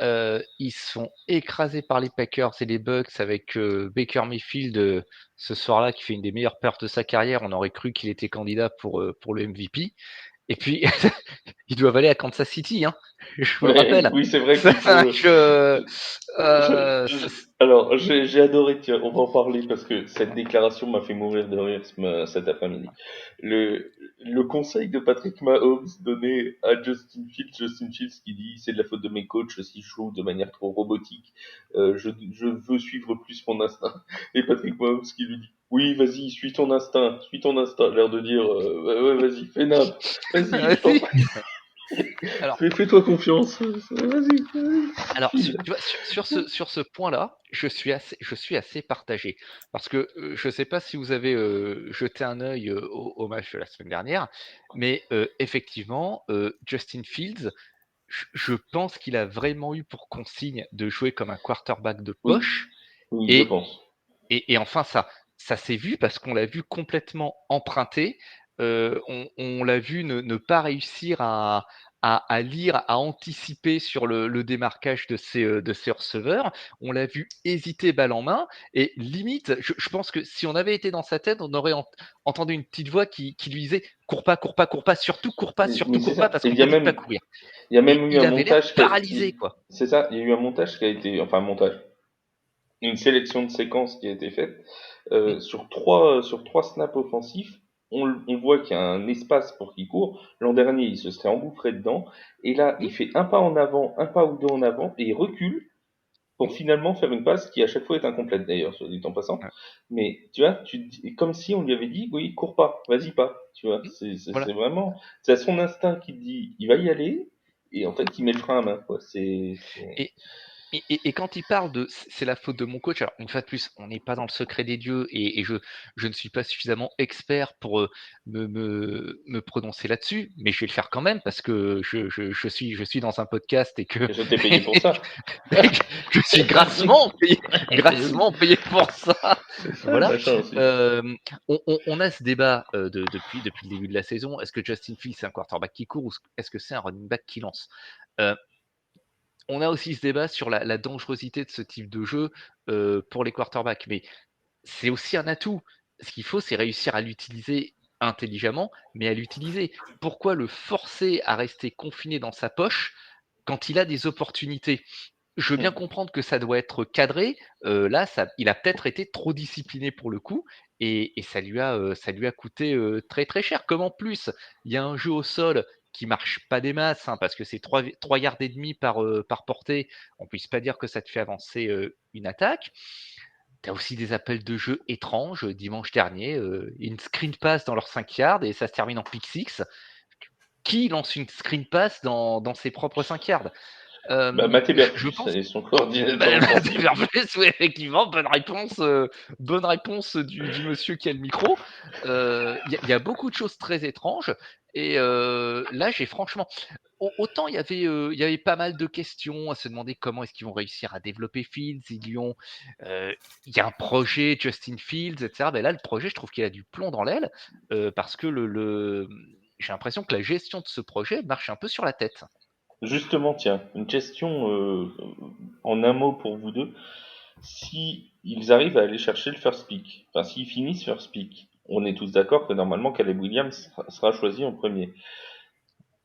Ils sont écrasés par les Packers et les Bucks avec Baker Mayfield ce soir-là qui fait une des meilleures pertes de sa carrière. On aurait cru qu'il était candidat pour le MVP. Et puis, ils doivent aller à Kansas City, hein. Je vous le Ouais, rappelle. oui, c'est vrai qu'il faut. Donc, Alors, j'ai adoré, tiens, on va en parler parce que cette déclaration m'a fait mourir de rire cet après-midi. Le conseil de Patrick Mahomes donné à Justin Fields qui dit c'est de la faute de mes coachs si je joue de manière trop robotique, je veux suivre plus mon instinct. Et Patrick Mahomes qui lui dit oui, vas-y, suis ton instinct, l'air de dire ouais, vas-y, fais nappe, vas-y, je t'en si. Alors, fais-toi confiance, vas-y, Alors, file. tu vois, sur ce point-là, je suis assez partagé. Parce que je ne sais pas si vous avez jeté un œil au match de la semaine dernière, mais effectivement, Justin Fields, je pense qu'il a vraiment eu pour consigne de jouer comme un quarterback de Oui, poche. oui, je Et, pense. et enfin, ça s'est vu parce qu'on l'a vu complètement emprunté. On l'a vu ne pas réussir à lire, à anticiper sur le démarquage de ses receveurs. On l'a vu hésiter balle en main. Et limite, je pense que si on avait été dans sa tête, on aurait entendu une petite voix qui lui disait cours pas, cours pas, cours pas, Oui, surtout c'est cours pas ça. parce Et qu'on te dit de pas courir. il y a Et même eu un il avait l'air montage paralysé, quoi. c'est ça, il y a eu un montage qui a été, enfin un montage, une sélection de séquences qui a été faite Mm, sur trois snaps offensifs. On voit qu'il y a un espace pour qu'il court. L'an dernier, il se serait engouffré dedans. Et là, mm, il fait un pas en avant, un pas ou deux en avant, et il recule pour mm. finalement faire une passe qui à chaque fois est incomplète d'ailleurs, soit dit en passant. Ouais. Mais tu vois, comme si on lui avait dit, oui, cours pas, vas-y pas. Tu vois, Mm. c'est Voilà. vraiment, c'est à son instinct qui dit, il va y aller, et en fait, il met le frein à main. Quoi. Et quand il parle de c'est la faute de mon coach, alors une fois de plus, on n'est pas dans le secret des dieux et je ne suis pas suffisamment expert pour me prononcer là-dessus, mais je vais le faire quand même parce que je suis dans un podcast et que, Et je t'ai payé pour ça. et que je suis grassement payé pour ça. C'est ça le Voilà. machin aussi. On a ce débat depuis le début de la saison. Est-ce que Justin Fields c'est un quarterback qui court ou est-ce que c'est un running back qui lance? On a aussi ce débat sur la dangerosité de ce type de jeu pour les quarterbacks, mais c'est aussi un atout. Ce qu'il faut, c'est réussir à l'utiliser intelligemment, mais à l'utiliser. Pourquoi le forcer à rester confiné dans sa poche quand il a des opportunités? Je veux bien comprendre que ça doit être cadré. Là, il a peut-être été trop discipliné pour le coup, et ça lui a coûté très très cher. Comme en plus, il y a un jeu au sol qui marche pas des masses, hein, parce que c'est 3 yards et demi par portée. On ne puisse pas dire que ça te fait avancer une attaque. Tu as aussi des appels de jeu étranges. Dimanche dernier, une screen pass dans leurs 5 yards et ça se termine en pick 6. Qui lance une screen pass dans ses propres 5 yards? Matt Je Eberflus pense et son coordinateur offensif. oui, effectivement, bonne réponse du monsieur qui a le micro. Il y a beaucoup de choses très étranges et là, j'ai franchement autant il y avait pas mal de questions à se demander comment est-ce qu'ils vont réussir à développer Fields. Il y a un projet Justin Fields, etc. Ben là, le projet, je trouve qu'il a du plomb dans l'aile parce que j'ai l'impression que la gestion de ce projet marche un peu sur la tête. Justement, tiens, une question en un mot pour vous deux. Si ils arrivent à aller chercher le first pick, enfin s'ils finissent first pick, on est tous d'accord que normalement Caleb Williams sera choisi en premier.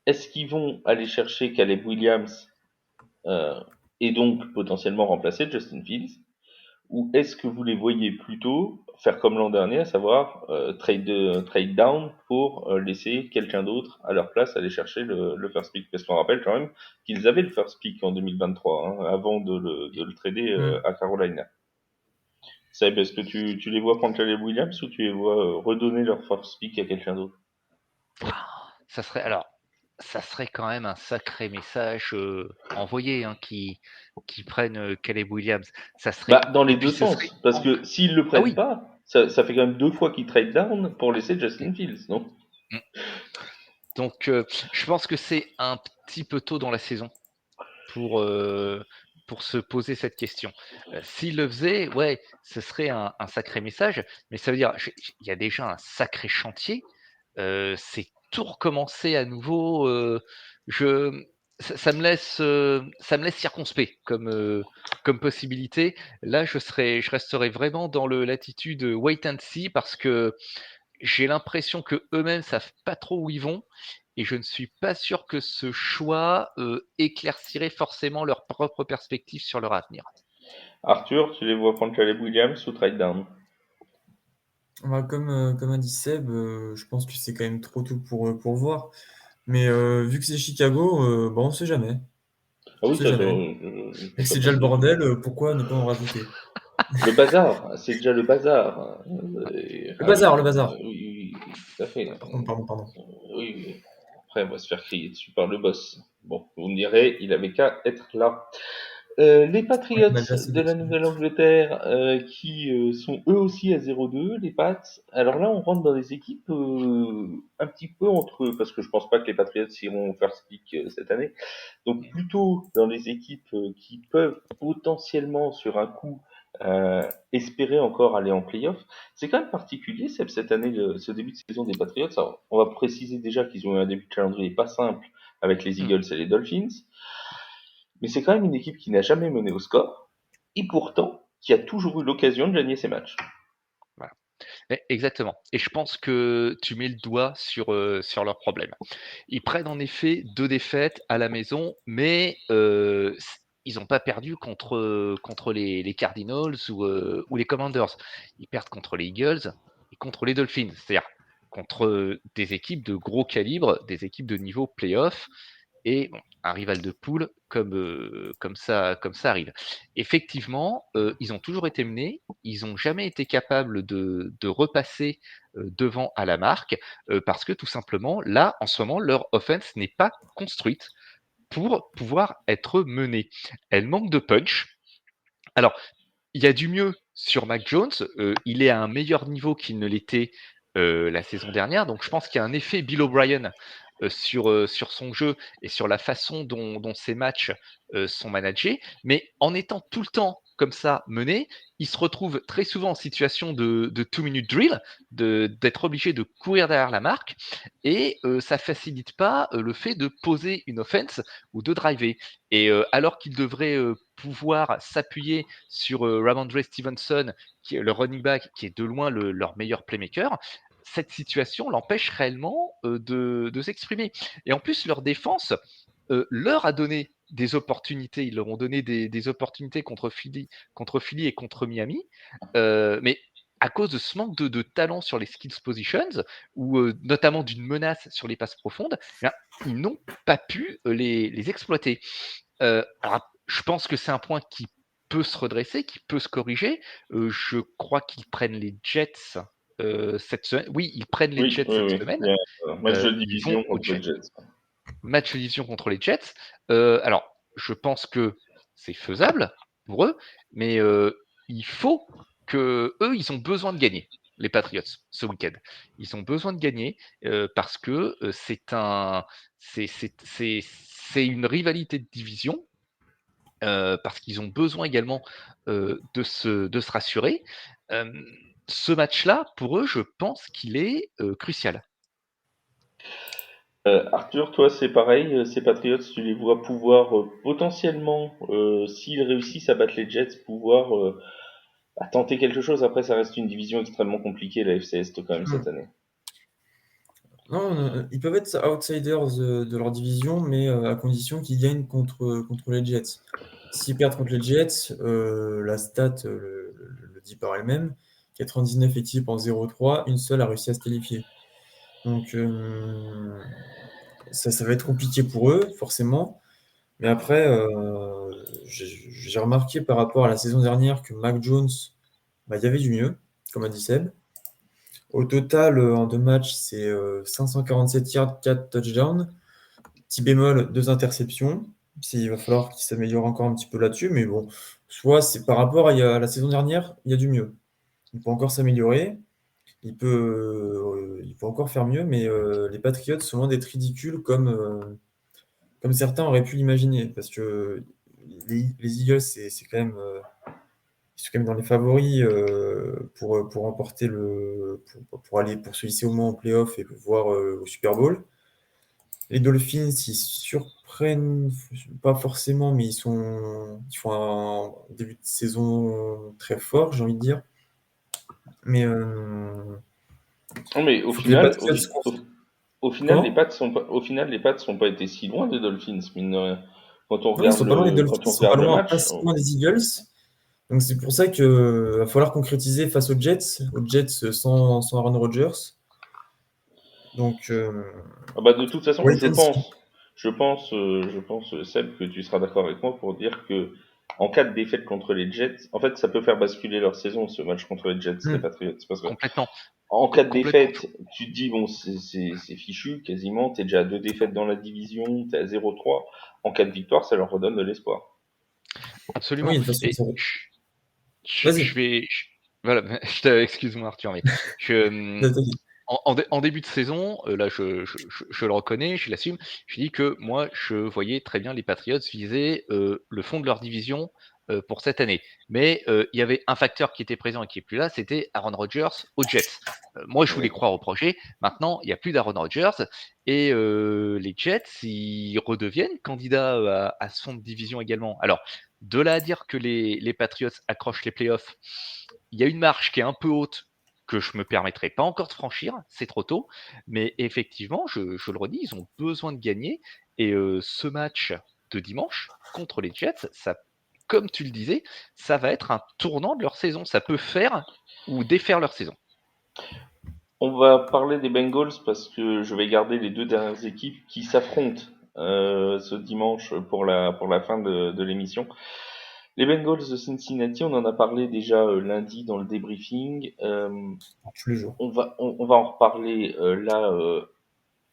Est-ce qu'ils vont aller chercher Caleb Williams euh, et donc potentiellement remplacer Justin Fields, ou est-ce que vous les voyez plutôt faire comme l'an dernier, à savoir trade down pour laisser quelqu'un d'autre à leur place aller chercher le first pick? Parce qu'on rappelle quand même qu'ils avaient le first pick en 2023, hein, avant de le trader à Carolina. Seb, est-ce que tu les vois prendre Caleb Williams ou tu les vois redonner leur first pick à quelqu'un d'autre? Ça serait quand même un sacré message envoyé, hein, qui prennent Caleb Williams. Ça serait, Dans les et puis deux ce serait sens, parce que s'ils le ah prennent oui. pas, ça fait quand même 2 fois qu'ils trade down pour laisser Justin Fields, non? Mm. Donc je pense que c'est un petit peu tôt dans la saison pour se poser cette question. S'il le faisait, ouais, ce serait un sacré message, mais ça veut dire il y a déjà un sacré chantier. C'est tout recommencer à nouveau. Ça me laisse circonspect comme possibilité. Là, je resterai vraiment dans l'attitude wait and see parce que j'ai l'impression que eux-mêmes savent pas trop où ils vont et je ne suis pas sûr que ce choix éclaircirait forcément leur propre perspective sur leur avenir. Arthur, tu les vois prendre Caleb Williams ou trade down? Comme a dit Seb, je pense que c'est quand même trop tôt pour voir. Mais vu que c'est Chicago, on ne sait jamais. Ah On oui, sait jamais. Et que ça c'est peut déjà se le dérouler. bordel, pourquoi ne pas en rajouter? Le bazar, c'est déjà le bazar. Le Ah oui, bazar, le bazar. oui, tout à fait. Pardon. Oui, oui. Après, on va se faire crier dessus par le boss. Bon, vous me direz, il avait qu'à être là. Les Ouais, Patriots on a déjà assez de la d'excuses. Nouvelle-Angleterre qui sont eux aussi à 0-2, les Pats. Alors là, on rentre dans des équipes un petit peu entre eux, parce que je pense pas que les Patriots iront faire pick cette année. Donc plutôt dans les équipes qui peuvent potentiellement sur un coup espérer encore aller en playoff. C'est quand même particulier cette année, ce début de saison des Patriots. Alors, on va préciser déjà qu'ils ont eu un début de calendrier pas simple avec les Eagles et les Dolphins. Mais c'est quand même une équipe qui n'a jamais mené au score, et pourtant qui a toujours eu l'occasion de gagner ses matchs. Voilà. Exactement. Et je pense que tu mets le doigt sur leur problème. Ils prennent en effet 2 défaites à la maison, mais ils n'ont pas perdu contre les Cardinals ou les Commanders. Ils perdent contre les Eagles et contre les Dolphins, c'est-à-dire contre des équipes de gros calibre, des équipes de niveau playoff et bon, un rival de poule comme ça arrive. Effectivement, ils ont toujours été menés, ils n'ont jamais été capables de repasser devant à la marque parce que tout simplement, là, en ce moment, leur offense n'est pas construite pour pouvoir être menée. Elle manque de punch. Alors, il y a du mieux sur Mac Jones. Il est à un meilleur niveau qu'il ne l'était la saison dernière. Donc, je pense qu'il y a un effet Bill O'Brien sur son jeu et sur la façon dont ses matchs sont managés. Mais en étant tout le temps comme ça mené, il se retrouve très souvent en situation de 2-minute drill, d'être obligé de courir derrière la marque. Et ça facilite pas le fait de poser une offense ou de driver. Et alors qu'il devrait pouvoir s'appuyer sur Ramondre Stevenson, qui est le running back, qui est de loin leur meilleur playmaker, cette situation l'empêche réellement de s'exprimer. Et en plus, leur défense leur a donné des opportunités. Ils leur ont donné des opportunités contre Philly et contre Miami. Mais à cause de ce manque de talent sur les skills positions, ou notamment d'une menace sur les passes profondes, eh bien, ils n'ont pas pu les exploiter. Alors, je pense que c'est un point qui peut se redresser, qui peut se corriger. Je crois qu'ils prennent les Jets cette semaine. Oui, ils prennent les Oui, Jets oui, cette oui. semaine. Il y a un match de Ils vont division aux contre Jets. les Jets. Match de division contre les Jets. Alors, je pense que c'est faisable pour eux, mais il faut que eux, ils ont besoin de gagner. Les Patriots ce week-end, ils ont besoin de gagner parce que c'est une rivalité de division. Parce qu'ils ont besoin également de se rassurer. Ce match-là, pour eux, je pense qu'il est crucial. Arthur, toi, c'est pareil, ces Patriots, tu les vois pouvoir potentiellement, s'ils réussissent à battre les Jets, pouvoir à tenter quelque chose. Après, ça reste une division extrêmement compliquée, la FC Est, quand même, cette année. Non, ils peuvent être outsiders de leur division, mais à condition qu'ils gagnent contre les Jets. S'ils perdent contre les Jets, la stat le dit par elle-même, 99 équipes en 0-3, une seule a réussi à se qualifier. Donc ça va être compliqué pour eux, forcément. Mais après, j'ai remarqué par rapport à la saison dernière que Mac Jones, bah, il y avait du mieux, comme a dit Seb. Au total, en 2 matchs, c'est 547 yards, 4 touchdowns. Petit bémol, 2 interceptions. Il va falloir qu'il s'améliore encore un petit peu là-dessus. Mais bon, soit c'est par rapport à la saison dernière, il y a du mieux. Il peut encore s'améliorer. Il peut encore faire mieux. Mais les Patriots sont loin d'être ridicules comme certains auraient pu l'imaginer. Parce que les Eagles, c'est quand même. Ils sont quand même dans les favoris pour remporter pour se hisser au moins en playoff et voir au Super Bowl. Les Dolphins, ils surprennent pas forcément, mais ils font un début de saison très fort, j'ai envie de dire. Mais Non, mais faut que les Patriots au final, Comment? Au final, les Pats sont pas été si loin des Dolphins, mine de rien. Non, ils sont pas loin des Dolphins, Quand ils on sont pas regarde le loin, pas match, si loin des Eagles. Donc c'est pour ça qu'il va falloir concrétiser face aux Jets sans Aaron Rodgers. Donc ah bah, de toute façon, wait and see. je pense, Seb, que tu seras d'accord avec moi pour dire que en cas de défaite contre les Jets, en fait, ça peut faire basculer leur saison, ce match contre les Jets, les Hmm. Patriots. Parce que Complètement. en cas de Complètement. défaite, tu te dis, bon, c'est fichu, quasiment, t'es déjà à 2 défaites dans la division, t'es à 0-3. En cas de victoire, ça leur redonne de l'espoir. Absolument. Oui, de toute façon, Et ça va. je Vas-y. vais. Voilà, excuse-moi Arthur, mais T'inquiète. en début de saison, là je le reconnais, je l'assume, je dis que moi je voyais très bien les Patriots viser le fond de leur division pour cette année. Mais il y avait un facteur qui était présent et qui est plus là, c'était Aaron Rodgers aux Jets. Moi je voulais Oui. croire au projet, maintenant il n'y a plus d'Aaron Rodgers et les Jets ils redeviennent candidats à ce fond de division également. Alors de là à dire que les Patriots accrochent les playoffs, il y a une marche qui est un peu haute que je me permettrai pas encore de franchir, c'est trop tôt, mais effectivement, je le redis, ils ont besoin de gagner et ce match de dimanche contre les Jets, ça, comme tu le disais, ça va être un tournant de leur saison. Ça peut faire ou défaire leur saison. On va parler des Bengals parce que je vais garder les deux dernières équipes qui s'affrontent ce dimanche pour la fin de l'émission. Les Bengals de Cincinnati, on en a parlé déjà lundi dans le débriefing. Tous les jours. On va en reparler là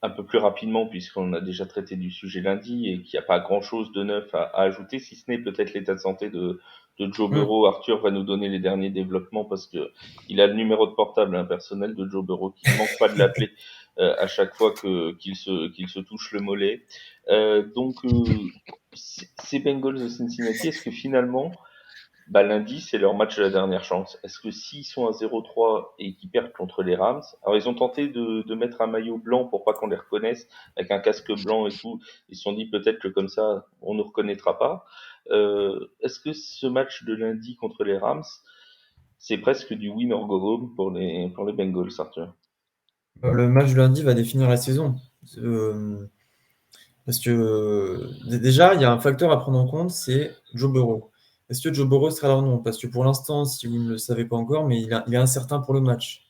un peu plus rapidement, puisqu'on a déjà traité du sujet lundi et qu'il n'y a pas grand-chose de neuf à ajouter, si ce n'est peut-être l'état de santé de Joe Mm. Burrow. Arthur va nous donner les derniers développements parce que il a le numéro de portable personnel de Joe Burrow, qui ne manque pas de l'appeler à chaque fois qu'il se touche le mollet. Ces Bengals de Cincinnati, est-ce que finalement, lundi, c'est leur match de la dernière chance. Est-ce que s'ils sont à 0-3 et qu'ils perdent contre les Rams, alors ils ont tenté de mettre un maillot blanc pour pas qu'on les reconnaisse, avec un casque blanc et tout, ils se sont dit peut-être que comme ça, on ne reconnaîtra pas. Est-ce que ce match de lundi contre les Rams, c'est presque du win or go home pour les Bengals, Arthur? Le match de lundi va définir la saison. Euh, Parce que déjà, il y a un facteur à prendre en compte, c'est Joe Burrow. Est-ce que Joe Burrow sera là ou non? Parce que pour l'instant, si vous ne le savez pas encore, mais il est incertain pour le match.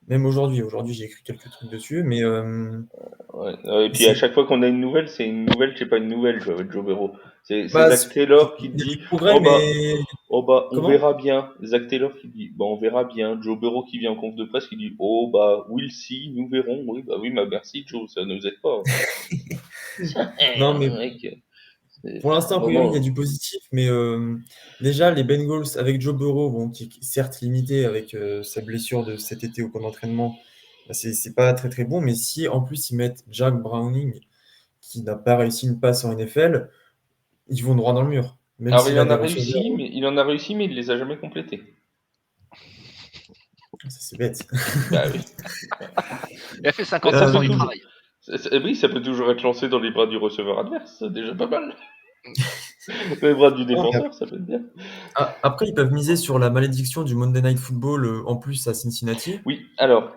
Même aujourd'hui. Aujourd'hui, j'ai écrit quelques trucs dessus, mais Ouais. Et puis à c'est chaque fois qu'on a une nouvelle, c'est une nouvelle, c'est pas une nouvelle, quoi, avec Joe Burrow. C'est bah, Zach Taylor qui te il y a du dit, progrès, oh bah, mais oh bah, on comment? verra bien. Zach Taylor qui dit, bah, on verra bien. Joe Burrow qui vient en conf de presse qui dit, oh bah, we'll see, nous verrons. Oui, bah oui, merci Joe, ça ne nous aide pas. Non, mais Mec, pour à un l'instant, a priori, il y a moment, du positif, mais déjà, les Bengals avec Joe Burrow, bon, qui est certes limité avec sa blessure de cet été au camp d'entraînement, bah, c'est pas très très bon, mais si en plus ils mettent Jack Browning, qui n'a pas réussi une passe en NFL, ils vont droit dans le mur. Même alors s'il a des receveurs, il en a réussi, mais il les a jamais complétés. ça c'est bête. Bah oui. Il a fait Mais ça peut 50% du Euh, toujours, travail. oui, ça peut toujours être lancé dans les bras du receveur adverse, c'est déjà pas mal. Dans les bras du non, mais défenseur, ça peut être bien. après, ils peuvent miser sur la malédiction du Monday Night Football en plus à Cincinnati. Oui, alors,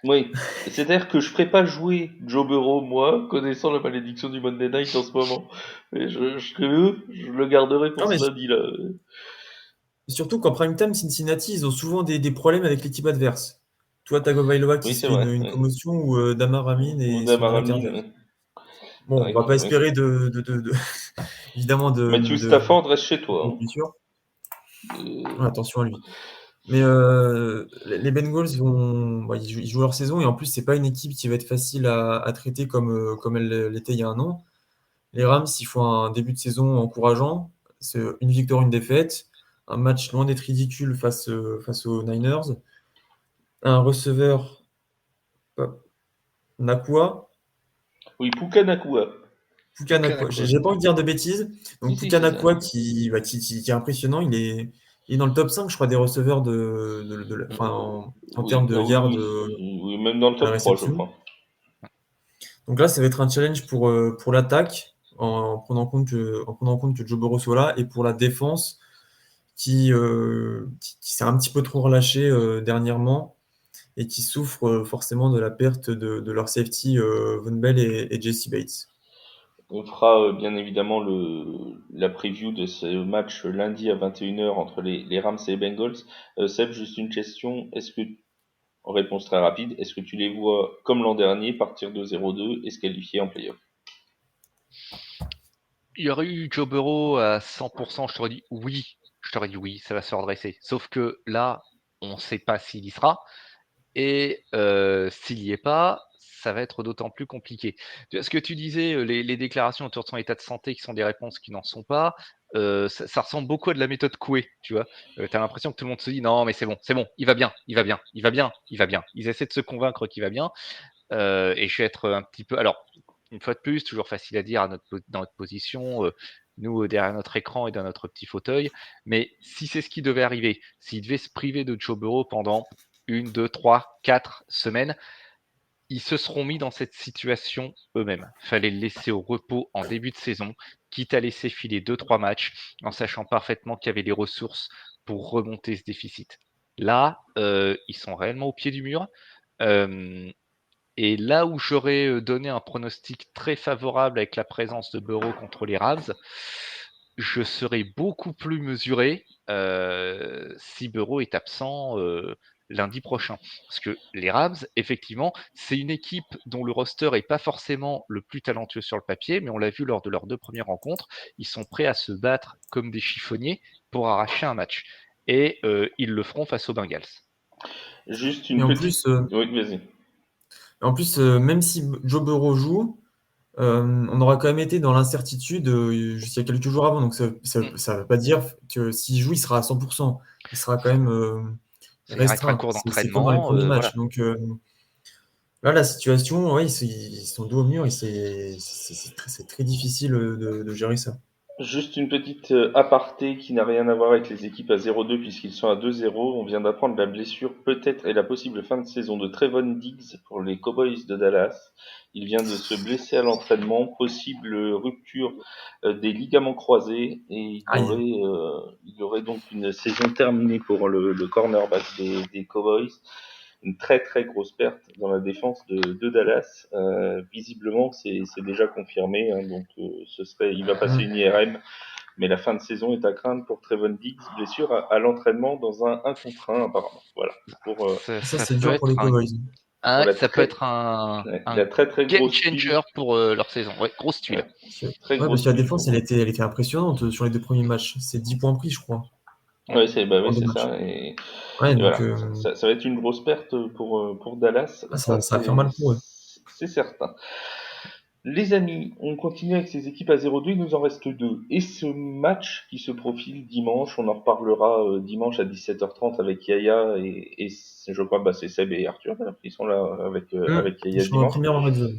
oui. C'est-à-dire que je ferais pas jouer Joe Burrow, moi, connaissant la malédiction du Monday Night en ce moment. Et je serais eux, je le garderai pour Non, mais ce lundi-là. surtout qu'en prime time, Cincinnati, ils ont souvent des problèmes avec l'équipe adverse. Toi, Tagovailoa qui Oui, se c'est fait vrai. une Oui. commotion ou Damar Hamlin Ou et son Damar arrêt Hamlin, cardiaque. oui. Bon, Par on va pas exemple, oui. espérer évidemment Matthew Stafford reste chez toi, de hein. blessure. Ouais, Euh, attention à lui. Mais les Bengals ils jouent leur saison et en plus c'est pas une équipe qui va être facile à traiter comme elle l'était il y a un an. Les Rams, ils font un début de saison encourageant. C'est une victoire, une défaite, un match loin d'être ridicule face aux Niners. Un receveur, Nakua, Oui, Puka Nakua. Puka Nakua. Pukanakua. J'ai pas envie de dire de bêtises. Si, Donc si, Puka c'est ça. Nakua qui est impressionnant. Il est dans le top 5 je crois, des receveurs enfin, en termes Oui, de ah oui, yards oui, oui, même dans le à la top 3, je réception. crois. Donc là, ça va être un challenge pour l'attaque, en prenant en compte que Joe Burrow soit là, et pour la défense, qui s'est un petit peu trop relâchée dernièrement, et qui souffre forcément de la perte de leur safety Von Bell et Jesse Bates. On fera bien évidemment la preview de ce match lundi à 21 h entre les Rams et les Bengals. Seb, juste une question. En réponse très rapide, est-ce que tu les vois, comme l'an dernier, partir de 0-2 et se qualifier en playoff? Il y aurait eu Joe Burrow à 100%, je t'aurais dit oui. Je t'aurais dit oui, ça va se redresser. Sauf que là, on ne sait pas s'il y sera. Et s'il n'y est pas, ça va être d'autant plus compliqué. Ce que tu disais, les déclarations autour de son état de santé qui sont des réponses qui n'en sont pas, ça ressemble beaucoup à de la méthode Coué, tu vois. Tu as l'impression que tout le monde se dit non, mais c'est bon, il va bien, il va bien, il va bien, il va bien. Ils essaient de se convaincre qu'il va bien. Et je vais être un petit peu. Alors, une fois de plus, toujours facile à dire dans notre position, nous derrière notre écran et dans notre petit fauteuil. Mais si c'est ce qui devait arriver, s'il devait se priver de Joe Burrow pendant 1, 2, 3, 4 semaines, ils se seront mis dans cette situation eux-mêmes. Fallait le laisser au repos en début de saison, quitte à laisser filer 2, 3 matchs, en sachant parfaitement qu'il y avait les ressources pour remonter ce déficit. Là, ils sont réellement au pied du mur. Euh, et là où j'aurais donné un pronostic très favorable avec la présence de Burrow contre les Rams, je serais beaucoup plus mesuré si Burrow est absent lundi prochain. Parce que les Rams, effectivement, c'est une équipe dont le roster n'est pas forcément le plus talentueux sur le papier, mais on l'a vu lors de leurs 2 premières rencontres, ils sont prêts à se battre comme des chiffonniers pour arracher un match. Et ils le feront face aux Bengals. Juste Et une en petite... plus, Oui, vas-y. En plus, même si Joe Burrow joue, on aura quand même été dans l'incertitude jusqu'à quelques jours avant. Donc, ça veut pas dire que s'il joue, il sera à 100%. Il sera quand même Il restera restreint. court C'est comme dans les d'entraînement, premiers voilà. matchs. Donc, là, la situation, ouais, ils sont dos au mur et c'est très difficile de gérer ça. Juste une petite aparté qui n'a rien à voir avec les équipes à 0-2 puisqu'ils sont à 2-0. On vient d'apprendre la blessure peut-être et la possible fin de saison de Trevon Diggs pour les Cowboys de Dallas. Il vient de se blesser à l'entraînement, possible rupture des ligaments croisés et Aïe. il aurait donc une saison terminée pour le cornerback des Cowboys. Une très très grosse perte dans la défense de Dallas. Visiblement, c'est déjà confirmé, hein, donc il va passer une IRM, mais la fin de saison est à craindre pour Trevon Diggs, blessure à l'entraînement dans un 1 contre 1 apparemment. Voilà. Pour, Ça, Ça c'est peut dur pour les être Cowboys. ça peut être un la très très game grosse tuile. changer pour leur saison. Ouais, grosse tuile. Ouais, très Ouais, parce grosse que la tuile défense, pour. elle était impressionnante sur les 2 premiers matchs. C'est 10 points pris, je crois, Ouais, en 2 c'est matchs. ça. Ouais, Et donc voilà, ça va être une grosse perte pour Dallas, ça va faire mal pour eux. c'est certain. Les amis, on continue avec ces équipes à 0-2, il nous en reste deux. Et ce match qui se profile dimanche, on en reparlera dimanche à 17h30 avec Yaya et je crois c'est Seb et Arthur d'ailleurs, qui sont là avec Ils Yaya sont en dimanche. première en red zone.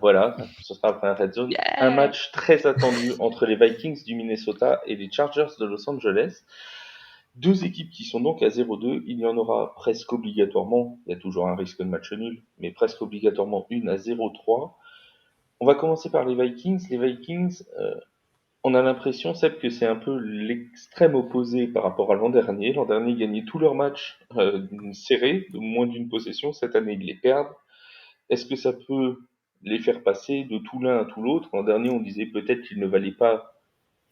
Voilà, ce sera après un Red Zone. Un Yeah. match très attendu entre les Vikings du Minnesota et les Chargers de Los Angeles. Deux équipes qui sont donc à 0-2. Il y en aura presque obligatoirement, il y a toujours un risque de match nul, mais presque obligatoirement une à 0-3. On va commencer par les Vikings. Les Vikings, on a l'impression, Seb, que c'est un peu l'extrême opposé par rapport à l'an dernier. L'an dernier, ils gagnaient tous leurs matchs serrés, de moins d'une possession. Cette année, ils les perdent. Est-ce que ça peut les faire passer de tout l'un à tout l'autre? L'an dernier, on disait peut-être qu'ils ne valaient pas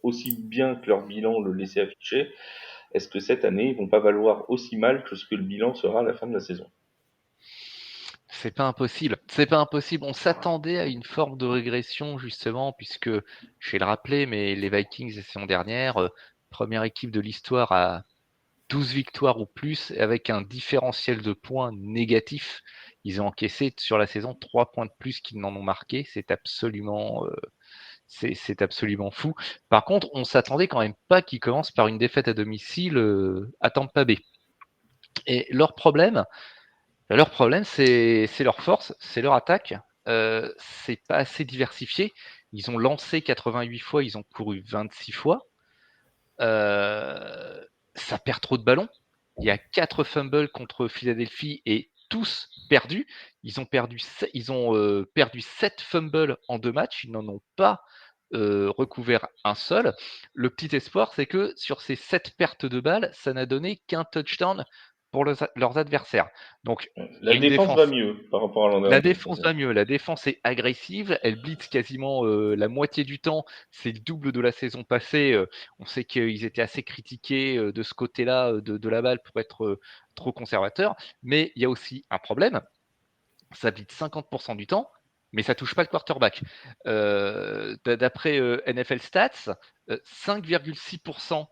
aussi bien que leur bilan le laissait afficher. Est-ce que cette année, ils vont pas valoir aussi mal que ce que le bilan sera à la fin de la saison? C'est pas impossible. C'est pas impossible. On s'attendait à une forme de régression, justement, puisque, je vais le rappeler, mais les Vikings, la saison dernière, première équipe de l'histoire à 12 victoires ou plus, avec un différentiel de points négatif. Ils ont encaissé sur la saison 3 points de plus qu'ils n'en ont marqué. C'est absolument fou. Par contre, on s'attendait quand même pas qu'ils commencent par une défaite à domicile à Tampa Bay. Et leur problème, c'est leur force, c'est leur attaque. C'est pas assez diversifié. Ils ont lancé 88 fois, ils ont couru 26 fois. Euh, Ça perd trop de ballons. Il y a 4 fumbles contre Philadelphie et tous perdus. Ils ont perdu 7 fumbles en 2 matchs. Ils n'en ont pas recouvert un seul. Le petit espoir, c'est que sur ces 7 pertes de balles, ça n'a donné qu'un touchdown pour leurs adversaires. Donc, il y La a une défense va défense. mieux par rapport à l'an La dernier. défense va mieux. La défense est agressive. Elle blitz quasiment la moitié du temps. C'est le double de la saison passée. On sait qu'ils étaient assez critiqués de ce côté-là de la balle pour être trop conservateurs. Mais il y a aussi un problème. Ça blitz 50% du temps, mais ça touche pas le quarterback. D'après NFL Stats, 5,6%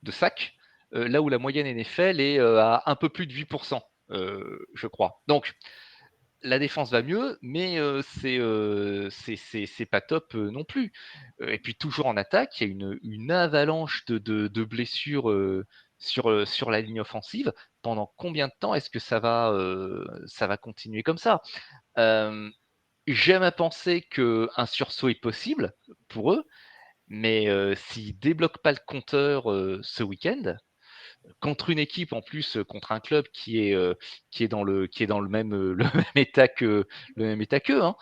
de sacs, là où la moyenne NFL est à un peu plus de 8%, je crois. Donc, la défense va mieux, mais c'est pas top non plus. Et puis toujours en attaque, il y a une avalanche de blessures sur la ligne offensive. Pendant combien de temps est-ce que ça va continuer comme ça? Euh, J'aime à penser qu'un sursaut est possible pour eux, mais s'ils débloquent pas le compteur ce week-end, contre une équipe en plus, contre un club qui est dans le même, le même état qu'eux, hein,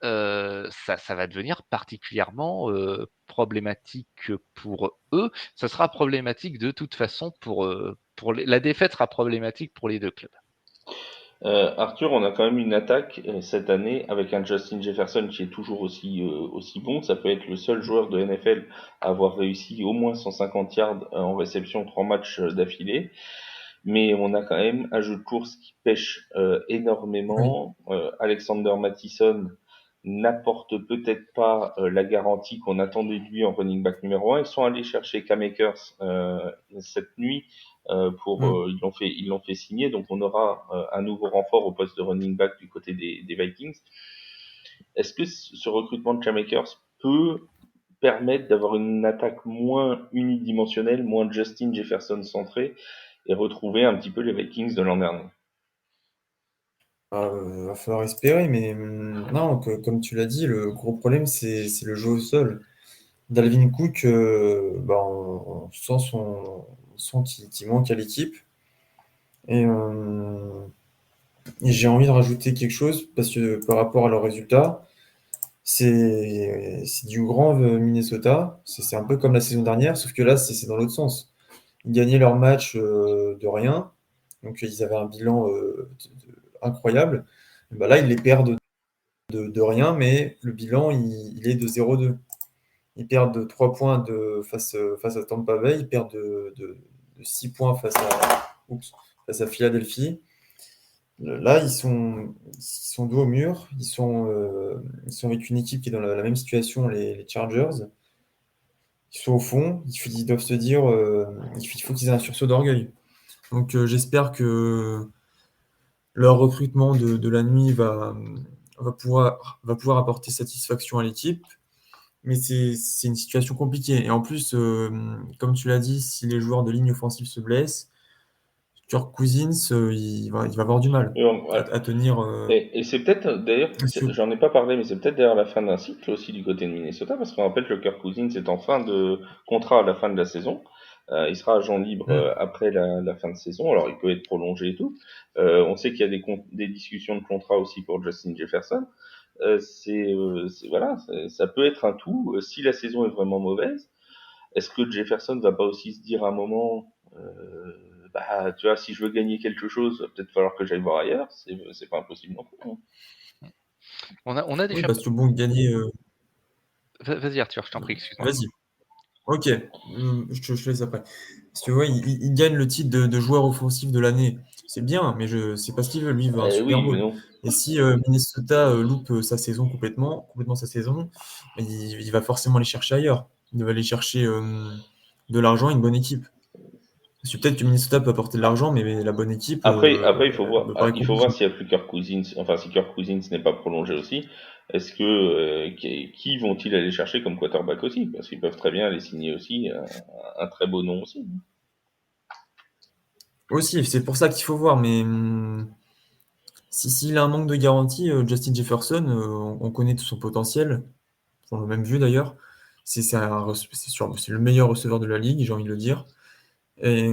ça va devenir particulièrement problématique pour eux. Ça sera problématique de toute façon la défaite sera problématique pour les deux clubs. Arthur, on a quand même une attaque cette année avec un Justin Jefferson qui est toujours aussi bon. Ça peut être le seul joueur de NFL à avoir réussi au moins 150 yards en réception 3 matchs d'affilée. Mais on a quand même un jeu de course qui pêche Oui. énormément. Alexander Mattison n'apporte peut-être pas la garantie qu'on attendait de lui en running back numéro 1. Ils sont allés chercher Cam Akers cette nuit ils l'ont fait signer, donc on aura un nouveau renfort au poste de running back du côté des Vikings. Est-ce que ce recrutement de Makers peut permettre d'avoir une attaque moins unidimensionnelle, moins Justin Jefferson centrée, et retrouver un petit peu les Vikings de l'an dernier? Va falloir espérer, mais non, comme tu l'as dit, le gros problème, c'est le jeu au sol. Dalvin Cook, on sent qu'il manque à l'équipe. Et j'ai envie de rajouter quelque chose, parce que par rapport à leurs résultats, c'est du grand Minnesota. C'est un peu comme la saison dernière, sauf que là, c'est dans l'autre sens. Ils gagnaient leur match de rien, donc ils avaient un bilan incroyable. Bah là, ils les perdent de rien, mais le bilan, il est de 0-2. Ils perdent de 3 points face à Tampa Bay, ils perdent de 6 points face à Philadelphie. Là, ils sont dos au mur, ils sont avec une équipe qui est dans la même situation, les Chargers. Ils sont au fond, ils doivent se dire il faut qu'ils aient un sursaut d'orgueil. Donc j'espère que leur recrutement de la nuit va pouvoir apporter satisfaction à l'équipe. Mais c'est une situation compliquée. Et en plus, comme tu l'as dit, si les joueurs de ligne offensive se blessent, Kirk Cousins, il va avoir du mal Et à tenir. Et c'est peut-être, d'ailleurs, j'en ai pas parlé, mais c'est peut-être d'ailleurs la fin d'un cycle aussi du côté de Minnesota, parce qu'on rappelle que Kirk Cousins est en fin de contrat à la fin de la saison. Il sera agent libre après la fin de saison, alors il peut être prolongé et tout. On sait qu'il y a des discussions de contrat aussi pour Justin Jefferson. Ça peut être un tout. Si la saison est vraiment mauvaise, est-ce que Jefferson va pas aussi se dire à un moment, tu vois, si je veux gagner quelque chose, va peut-être falloir que j'aille voir ailleurs. C'est pas impossible non plus, hein. On a Oui, déjà. parce que bon, gagner. Vas-y Arthur, je t'en prie, excuse-moi. Vas-y. Ok, je te laisse après. Parce que ouais, il gagne le titre de joueur offensif de l'année. C'est bien, mais c'est pas ce qu'il veut. Lui, il veut un Super Oui, mais Bowl. non. Et si Minnesota loupe sa saison complètement sa saison, il va forcément aller chercher ailleurs. Il va aller chercher de l'argent et une bonne équipe. Parce que peut-être que Minnesota peut apporter de l'argent, mais la bonne équipe Après, me paraît il faut voir compliquée. s'il y a plus Kirk Cousins, enfin, si Kirk Cousins n'est pas prolongé aussi, est-ce que, qui vont-ils aller chercher comme quarterback aussi? Parce qu'ils peuvent très bien aller signer aussi un très beau nom aussi. Aussi, c'est pour ça qu'il faut voir. Mais s'il a un manque de garantie, Justin Jefferson, on connaît tout son potentiel. On l'a même vu d'ailleurs. C'est le meilleur receveur de la ligue, j'ai envie de le dire. Et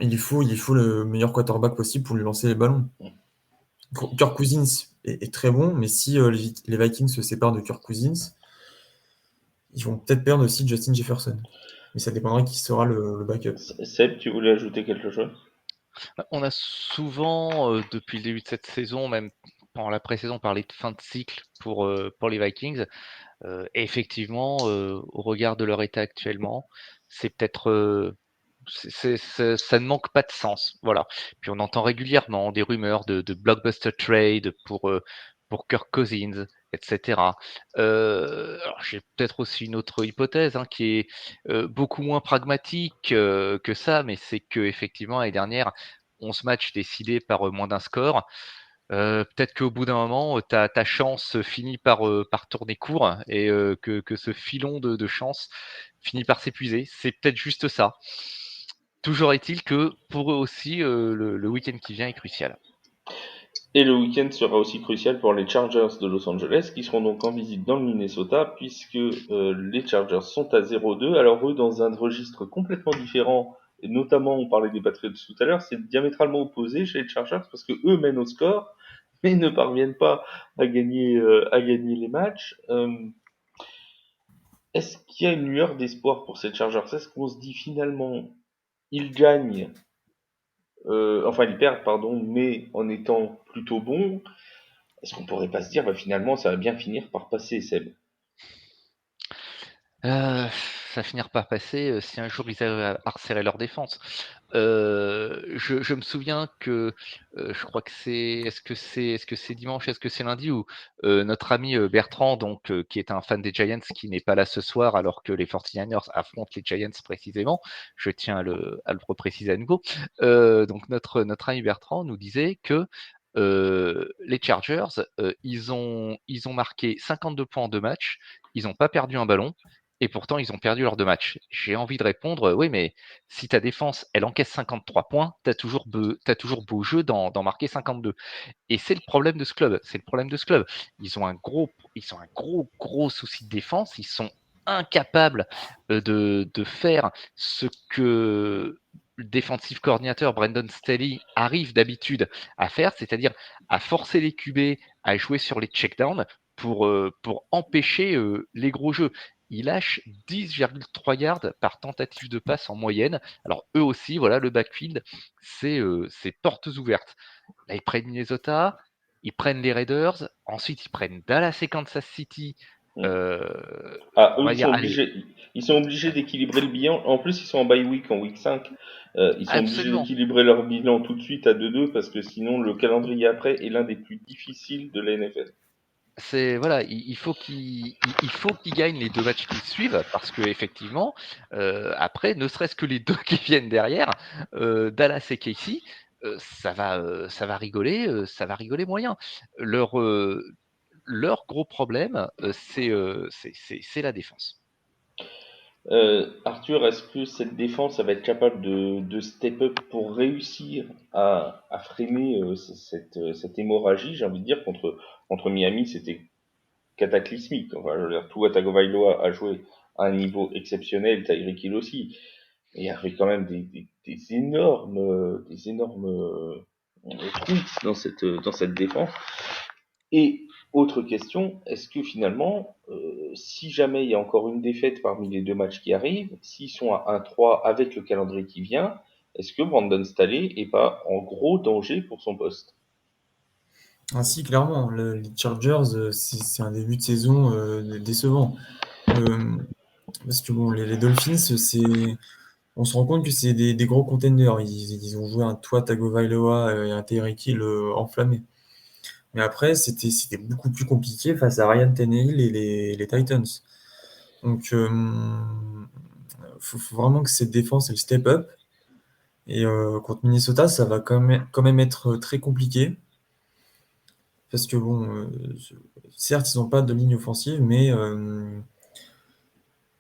il faut le meilleur quarterback possible pour lui lancer les ballons. Kirk Cousins est très bon, mais si les Vikings se séparent de Kirk Cousins, ils vont peut-être perdre aussi Justin Jefferson. Mais ça dépendra qui sera le backup. Seb, tu voulais ajouter quelque chose? On a souvent, depuis le début de cette saison, même pendant la pré-saison, parlé de fin de cycle pour les Vikings. Et effectivement, au regard de leur état actuellement, c'est peut-être, ça ne manque pas de sens. Voilà. Puis on entend régulièrement des rumeurs de blockbuster trade pour Kirk Cousins, etc. Alors j'ai peut-être aussi une autre hypothèse qui est beaucoup moins pragmatique que ça, mais c'est que effectivement l'année dernière, 11 matchs décidés par moins d'un score. Peut-être qu'au bout d'un moment, ta chance finit par tourner court et que ce filon de chance finit par s'épuiser. C'est peut-être juste ça. Toujours est-il que pour eux aussi, le week-end qui vient est crucial. Et le week-end sera aussi crucial pour les Chargers de Los Angeles, qui seront donc en visite dans le Minnesota, puisque les Chargers sont à 0-2. Alors eux, dans un registre complètement différent, et notamment on parlait des Patriots tout à l'heure, c'est diamétralement opposé chez les Chargers, parce que eux mènent au score, mais ne parviennent pas à gagner les matchs. Est-ce qu'il y a une lueur d'espoir pour ces Chargers? Est-ce qu'on se dit finalement, ils gagnent, enfin ils perdent, pardon, mais en étant plutôt bons? Est-ce qu'on pourrait pas se dire, finalement, ça va bien finir par passer, Seb? Euh, ça finira par passer si un jour ils arrivent à resserrer leur défense. Je me souviens que je crois que est-ce que c'est dimanche, est-ce que c'est lundi où notre ami Bertrand, donc qui est un fan des Giants, qui n'est pas là ce soir alors que les 49ers affrontent les Giants précisément, je tiens à le repréciser à nouveau. Donc notre ami Bertrand nous disait que les Chargers, ils ont marqué 52 points en 2 matchs, ils n'ont pas perdu un ballon, et pourtant ils ont perdu leurs 2 matchs. J'ai envie de répondre, oui, mais si ta défense, elle encaisse 53 points, tu as toujours beau jeu d'en marquer 52. Et c'est le problème de ce club. Ils ont un gros souci de défense. Ils sont incapables de faire ce que le defensive coordinateur Brandon Staley arrive d'habitude à faire, c'est-à-dire à forcer les QB à jouer sur les checkdowns pour empêcher les gros jeux. Ils lâchent 10,3 yards par tentative de passe en moyenne. Alors eux aussi, voilà, le backfield, c'est portes ouvertes. Là, ils prennent Minnesota, ils prennent les Raiders, ensuite ils prennent Dallas et Kansas City. On Eux, va dire, allez, ils sont obligés d'équilibrer le bilan. En plus, ils sont en bye week, en week 5. Ils sont obligés absolument. d'équilibrer leur bilan tout de suite à 2-2 parce que sinon, le calendrier après est l'un des plus difficiles de la NFL. Voilà, il faut qu'ils gagnent les 2 matchs qui suivent parce que effectivement, après, ne serait-ce que les 2 qui viennent derrière, Dallas et KC, ça va rigoler moyen. Leur gros problème, c'est la défense. Arthur, est-ce que cette défense elle va être capable de step up pour réussir à freiner cette hémorragie? J'ai envie de dire, contre Miami, c'était cataclysmique. Enfin, je veux dire, Tua Tagovailoa a joué à un niveau exceptionnel, Tyreek Hill aussi. Et il y avait quand même des énormes trous dans cette défense. Et autre question, est-ce que finalement, si jamais il y a encore une défaite parmi les 2 matchs qui arrivent, s'ils sont à 1-3 avec le calendrier qui vient, est-ce que Brandon Staley est pas en gros danger pour son poste? Ainsi, clairement, les Chargers, c'est un début de saison décevant. Euh, Parce que bon, les Dolphins, on se rend compte que c'est des gros contenders. Ils ont joué un Tua Tagovailoa et un Tyreek Hill enflammé. Mais après, c'était beaucoup plus compliqué face à Ryan Tannehill et les Titans. Donc, faut vraiment que cette défense elle step up. Et contre Minnesota, ça va quand même être très compliqué. Parce que bon, certes, ils n'ont pas de ligne offensive, mais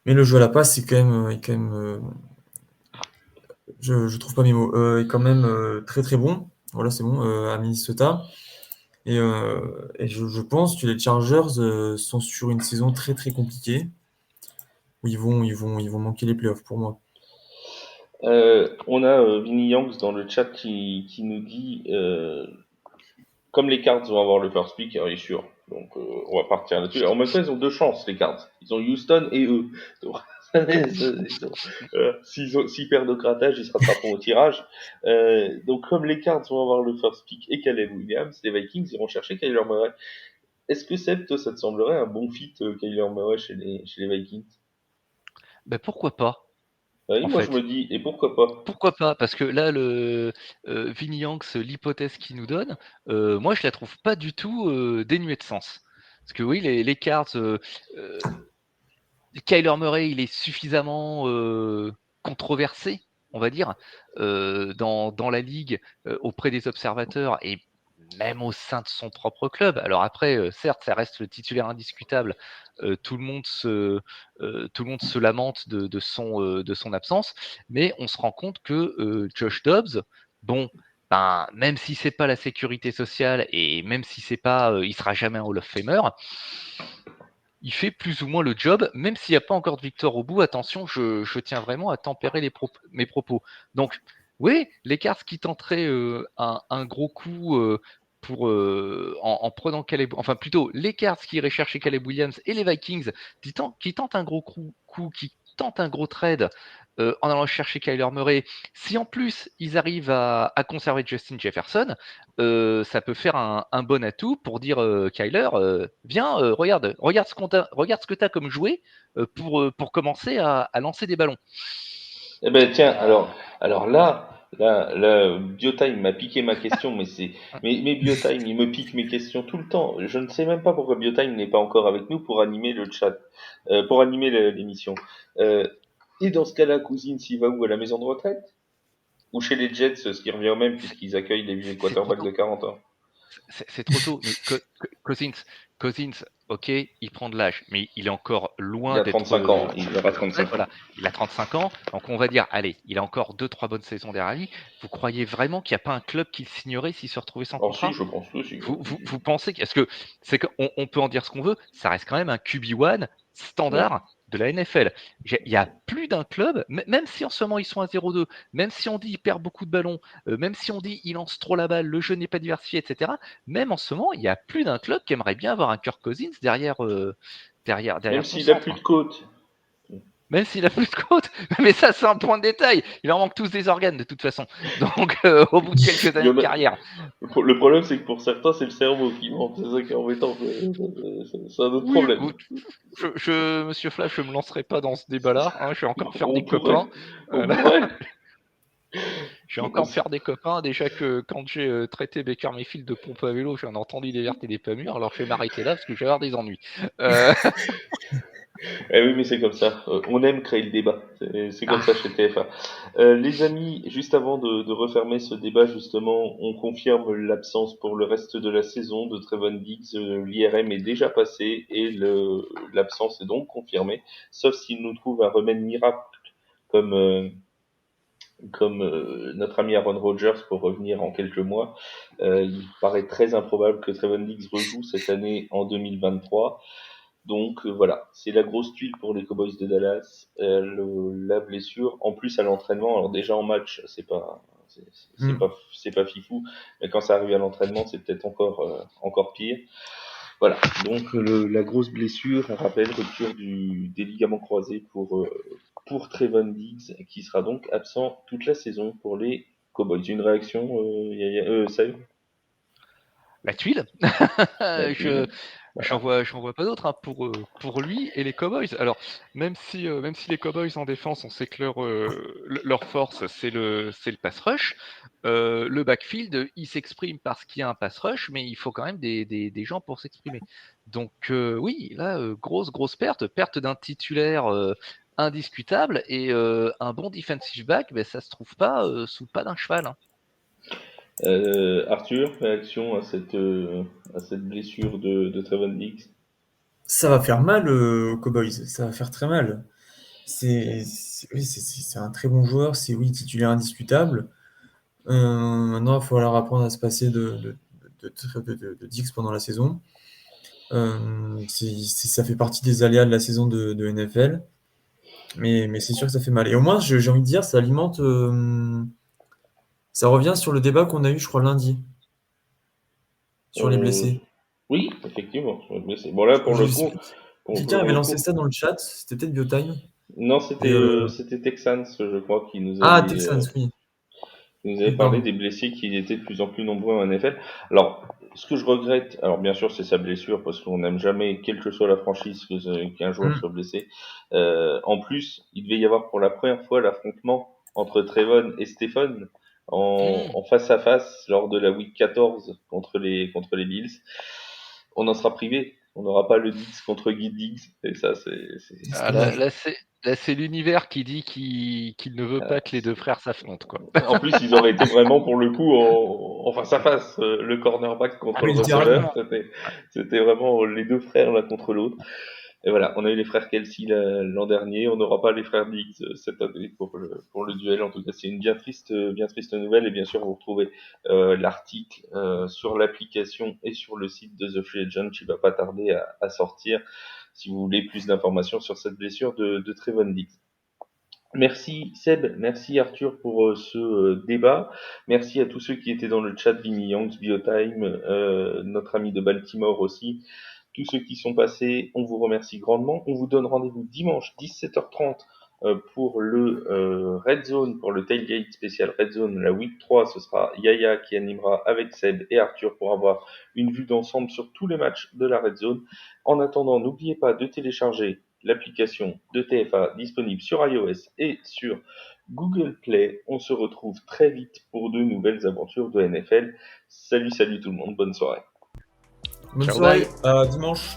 le jeu à la passe, c'est quand même je trouve pas mes mots, est quand même très très bon. Voilà, c'est bon, à Minnesota. Et je pense que les Chargers sont sur une saison très très compliquée où ils vont manquer les playoffs pour moi. On a Vinny Youngs dans le chat qui nous dit comme les Cards vont avoir le first pick, il est sûr. Donc on va partir là-dessus. En même temps, ils ont 2 chances, les Cards. Ils ont Houston et eux. Donc, s'ils perdent au grattage, ils se rattraperont au tirage. Donc comme les Cards vont avoir le first pick et Caleb Williams, les Vikings iront chercher Kyler Murray. Est-ce que Seb, toi, ça te semblerait un bon fit Kyler Murray chez les Vikings? Ben, pourquoi pas, Bah oui, en moi je me fait? dis, et pourquoi pas? Pourquoi pas? Parce que là, Vinny Yanks, l'hypothèse qu'il nous donne, moi, je la trouve pas du tout dénuée de sens. Parce que oui, les Cards, euh, Kyler Murray, il est suffisamment controversé, on va dire, dans la ligue, auprès des observateurs et même au sein de son propre club. Alors après, certes, ça reste le titulaire indiscutable. Tout le monde se lamente de son absence, mais on se rend compte que Josh Dobbs, bon, ben, même si c'est pas la sécurité sociale et même si c'est pas, il sera jamais un Hall of Famer, il fait plus ou moins le job, même s'il n'y a pas encore de victoire au bout. Attention, je tiens vraiment à tempérer mes propos. Donc, oui, les Cards qui tenteraient un gros coup en prenant Caleb, enfin plutôt les Cards qui iraient chercher Caleb Williams et les Vikings qui tentent un gros coup, qui tentent un gros trade en allant chercher Kyler Murray, si en plus ils arrivent à conserver Justin Jefferson, ça peut faire un bon atout pour dire Kyler, viens, regarde ce que tu as comme jouet pour commencer à lancer des ballons. Eh ben tiens, alors là, Biotime m'a piqué ma question, mais Biotime, il me pique mes questions tout le temps. Je ne sais même pas pourquoi Biotime n'est pas encore avec nous pour animer le chat, pour animer l'émission. Et dans ce cas-là, Cousins, il va où, à la maison de retraite? Ou chez les Jets, ce qui revient au même puisqu'ils accueillent les vieux C'est trop quarterbacks tôt. de 40 ans. C'est trop tôt, mais Cousins, ok, il prend de l'âge, mais il est encore Il loin a d'être 35 ans, il aura ouais, 35 ans. voilà, il a 35 ans, donc on va dire, allez, il a encore 2-3 bonnes saisons derrière lui. Vous croyez vraiment qu'il n'y a pas un club qui le signerait s'il se retrouvait sans Alors si, contrat? je pense que si. Vous pensez est-ce que c'est qu'on peut en dire ce qu'on veut, ça reste quand même un QB1 Ouais. standard de la NFL. Il y a plus d'un club, même si en ce moment ils sont à 0-2, même si on dit il perd beaucoup de ballons, même si on dit il lance trop la balle, le jeu n'est pas diversifié, etc. Même en ce moment, il y a plus d'un club qui aimerait bien avoir un Kirk Cousins derrière Même son s'il a plus centre. de côte. Même s'il a plus de côte, mais ça c'est un point de détail. Il en manque tous des organes de toute façon. Donc au bout de quelques Il y années de en a... carrière. Le problème, c'est que pour certains, c'est le cerveau qui manque. C'est ça qui est embêtant. C'est un autre Oui, problème. Monsieur Flash, je me lancerai pas dans ce débat-là. Hein, je vais encore me faire On des copains. pourrait. On Voilà. pourrait. Je vais encore me faire des copains. Déjà que quand j'ai traité Baker Mayfield de pompe à vélo, j'en ai entendu des vertes et des pas mûres. Alors je vais m'arrêter là parce que je vais avoir des ennuis. Euh, Eh oui, mais c'est comme ça. On aime créer le débat. C'est comme ça Ah, chez TF1. Les amis, juste avant de refermer ce débat, justement, on confirme l'absence pour le reste de la saison de Trevon Diggs. L'IRM est déjà passé et l'absence est donc confirmée, sauf s'il nous trouve un remède miracle comme, notre ami Aaron Rodgers pour revenir en quelques mois. Il paraît très improbable que Trevon Diggs rejoue cette année en 2023. Donc voilà, c'est la grosse tuile pour les Cowboys de Dallas. La blessure, en plus à l'entraînement, alors déjà en match, Hmm. c'est pas fifou, mais quand ça arrive à l'entraînement, c'est peut-être encore pire. Voilà, donc la grosse blessure, on rappelle, rupture des ligaments croisés pour Trevon Diggs, qui sera donc absent toute la saison pour les Cowboys. Une réaction, Seb? la tuile. La je tuile. Voilà. j'en vois pas d'autres hein, pour lui et les Cowboys. Alors même si les Cowboys en défense, on sait que leur force c'est le pass rush. Le backfield, il s'exprime parce qu'il y a un pass rush, mais il faut quand même des gens pour s'exprimer. Donc oui, là grosse perte d'un titulaire indiscutable et un bon defensive back, ben, ça se trouve pas sous le pas d'un cheval. Hein. Arthur, réaction à cette blessure de Trevon Diggs? Ça va faire mal aux Cowboys, ça va faire très mal. Oui, c'est un très bon joueur, c'est oui, titulaire indiscutable. Maintenant, il va falloir apprendre à se passer de Dix pendant la saison. Ça fait partie des aléas de la saison de NFL, mais c'est sûr que ça fait mal. Et au moins, j'ai envie de dire, ça alimente, ça revient sur le débat qu'on a eu, je crois, lundi, sur les Euh, blessés. oui, effectivement, sur les blessés. Bon là, pour le Je sais coup, plus quelqu'un avait lancé ça dans le chat, c'était peut-être Biotime. non, Et, c'était Texans, je crois, Texans, oui. qui nous avait Oui, parlé pardon. des blessés qui étaient de plus en plus nombreux en NFL. Alors, ce que je regrette, alors bien sûr, c'est sa blessure, parce qu'on n'aime jamais, quelle que soit la franchise, qu'un joueur Hmm. soit blessé. En plus, il devait y avoir pour la première fois l'affrontement entre Trevon et Stephen Hmm. en face à face lors de la Week 14 contre les Bills. On en sera privé. On n'aura pas le Diggs contre Guy Diggs. Et ça, C'est Ah, dommage. là, c'est l'univers qui dit qu'il ne veut pas que les deux frères s'affrontent, quoi. En plus, ils auraient été vraiment pour le coup en face à face. Le cornerback Ah contre le oui, receveur, littéralement. c'était vraiment les deux frères l'un contre l'autre. Et voilà, on a eu les frères Kelsey l'an dernier, on n'aura pas les frères Diggs cette année pour le duel. En tout cas, c'est une bien triste nouvelle. Et bien sûr, vous retrouvez l'article sur l'application et sur le site de The Free Agent qui va pas tarder à sortir si vous voulez plus d'informations sur cette blessure de Trevon Diggs. Merci Seb, merci Arthur pour ce débat. Merci à tous ceux qui étaient dans le chat, Vinny Youngs, Biotime, notre ami de Baltimore aussi. Tous ceux qui sont passés, on vous remercie grandement. On vous donne rendez-vous dimanche 17h30 Pour le Red Zone, pour le Tailgate spécial Red Zone, la Week 3, ce sera Yaya qui animera avec Seb et Arthur pour avoir une vue d'ensemble sur tous les matchs de la Red Zone. En attendant, n'oubliez pas de télécharger l'application de TFA disponible sur iOS et sur Google Play. On se retrouve très vite pour de nouvelles aventures de NFL. Salut tout le monde, bonne soirée. Bonne Ciao, soirée, bye. à dimanche.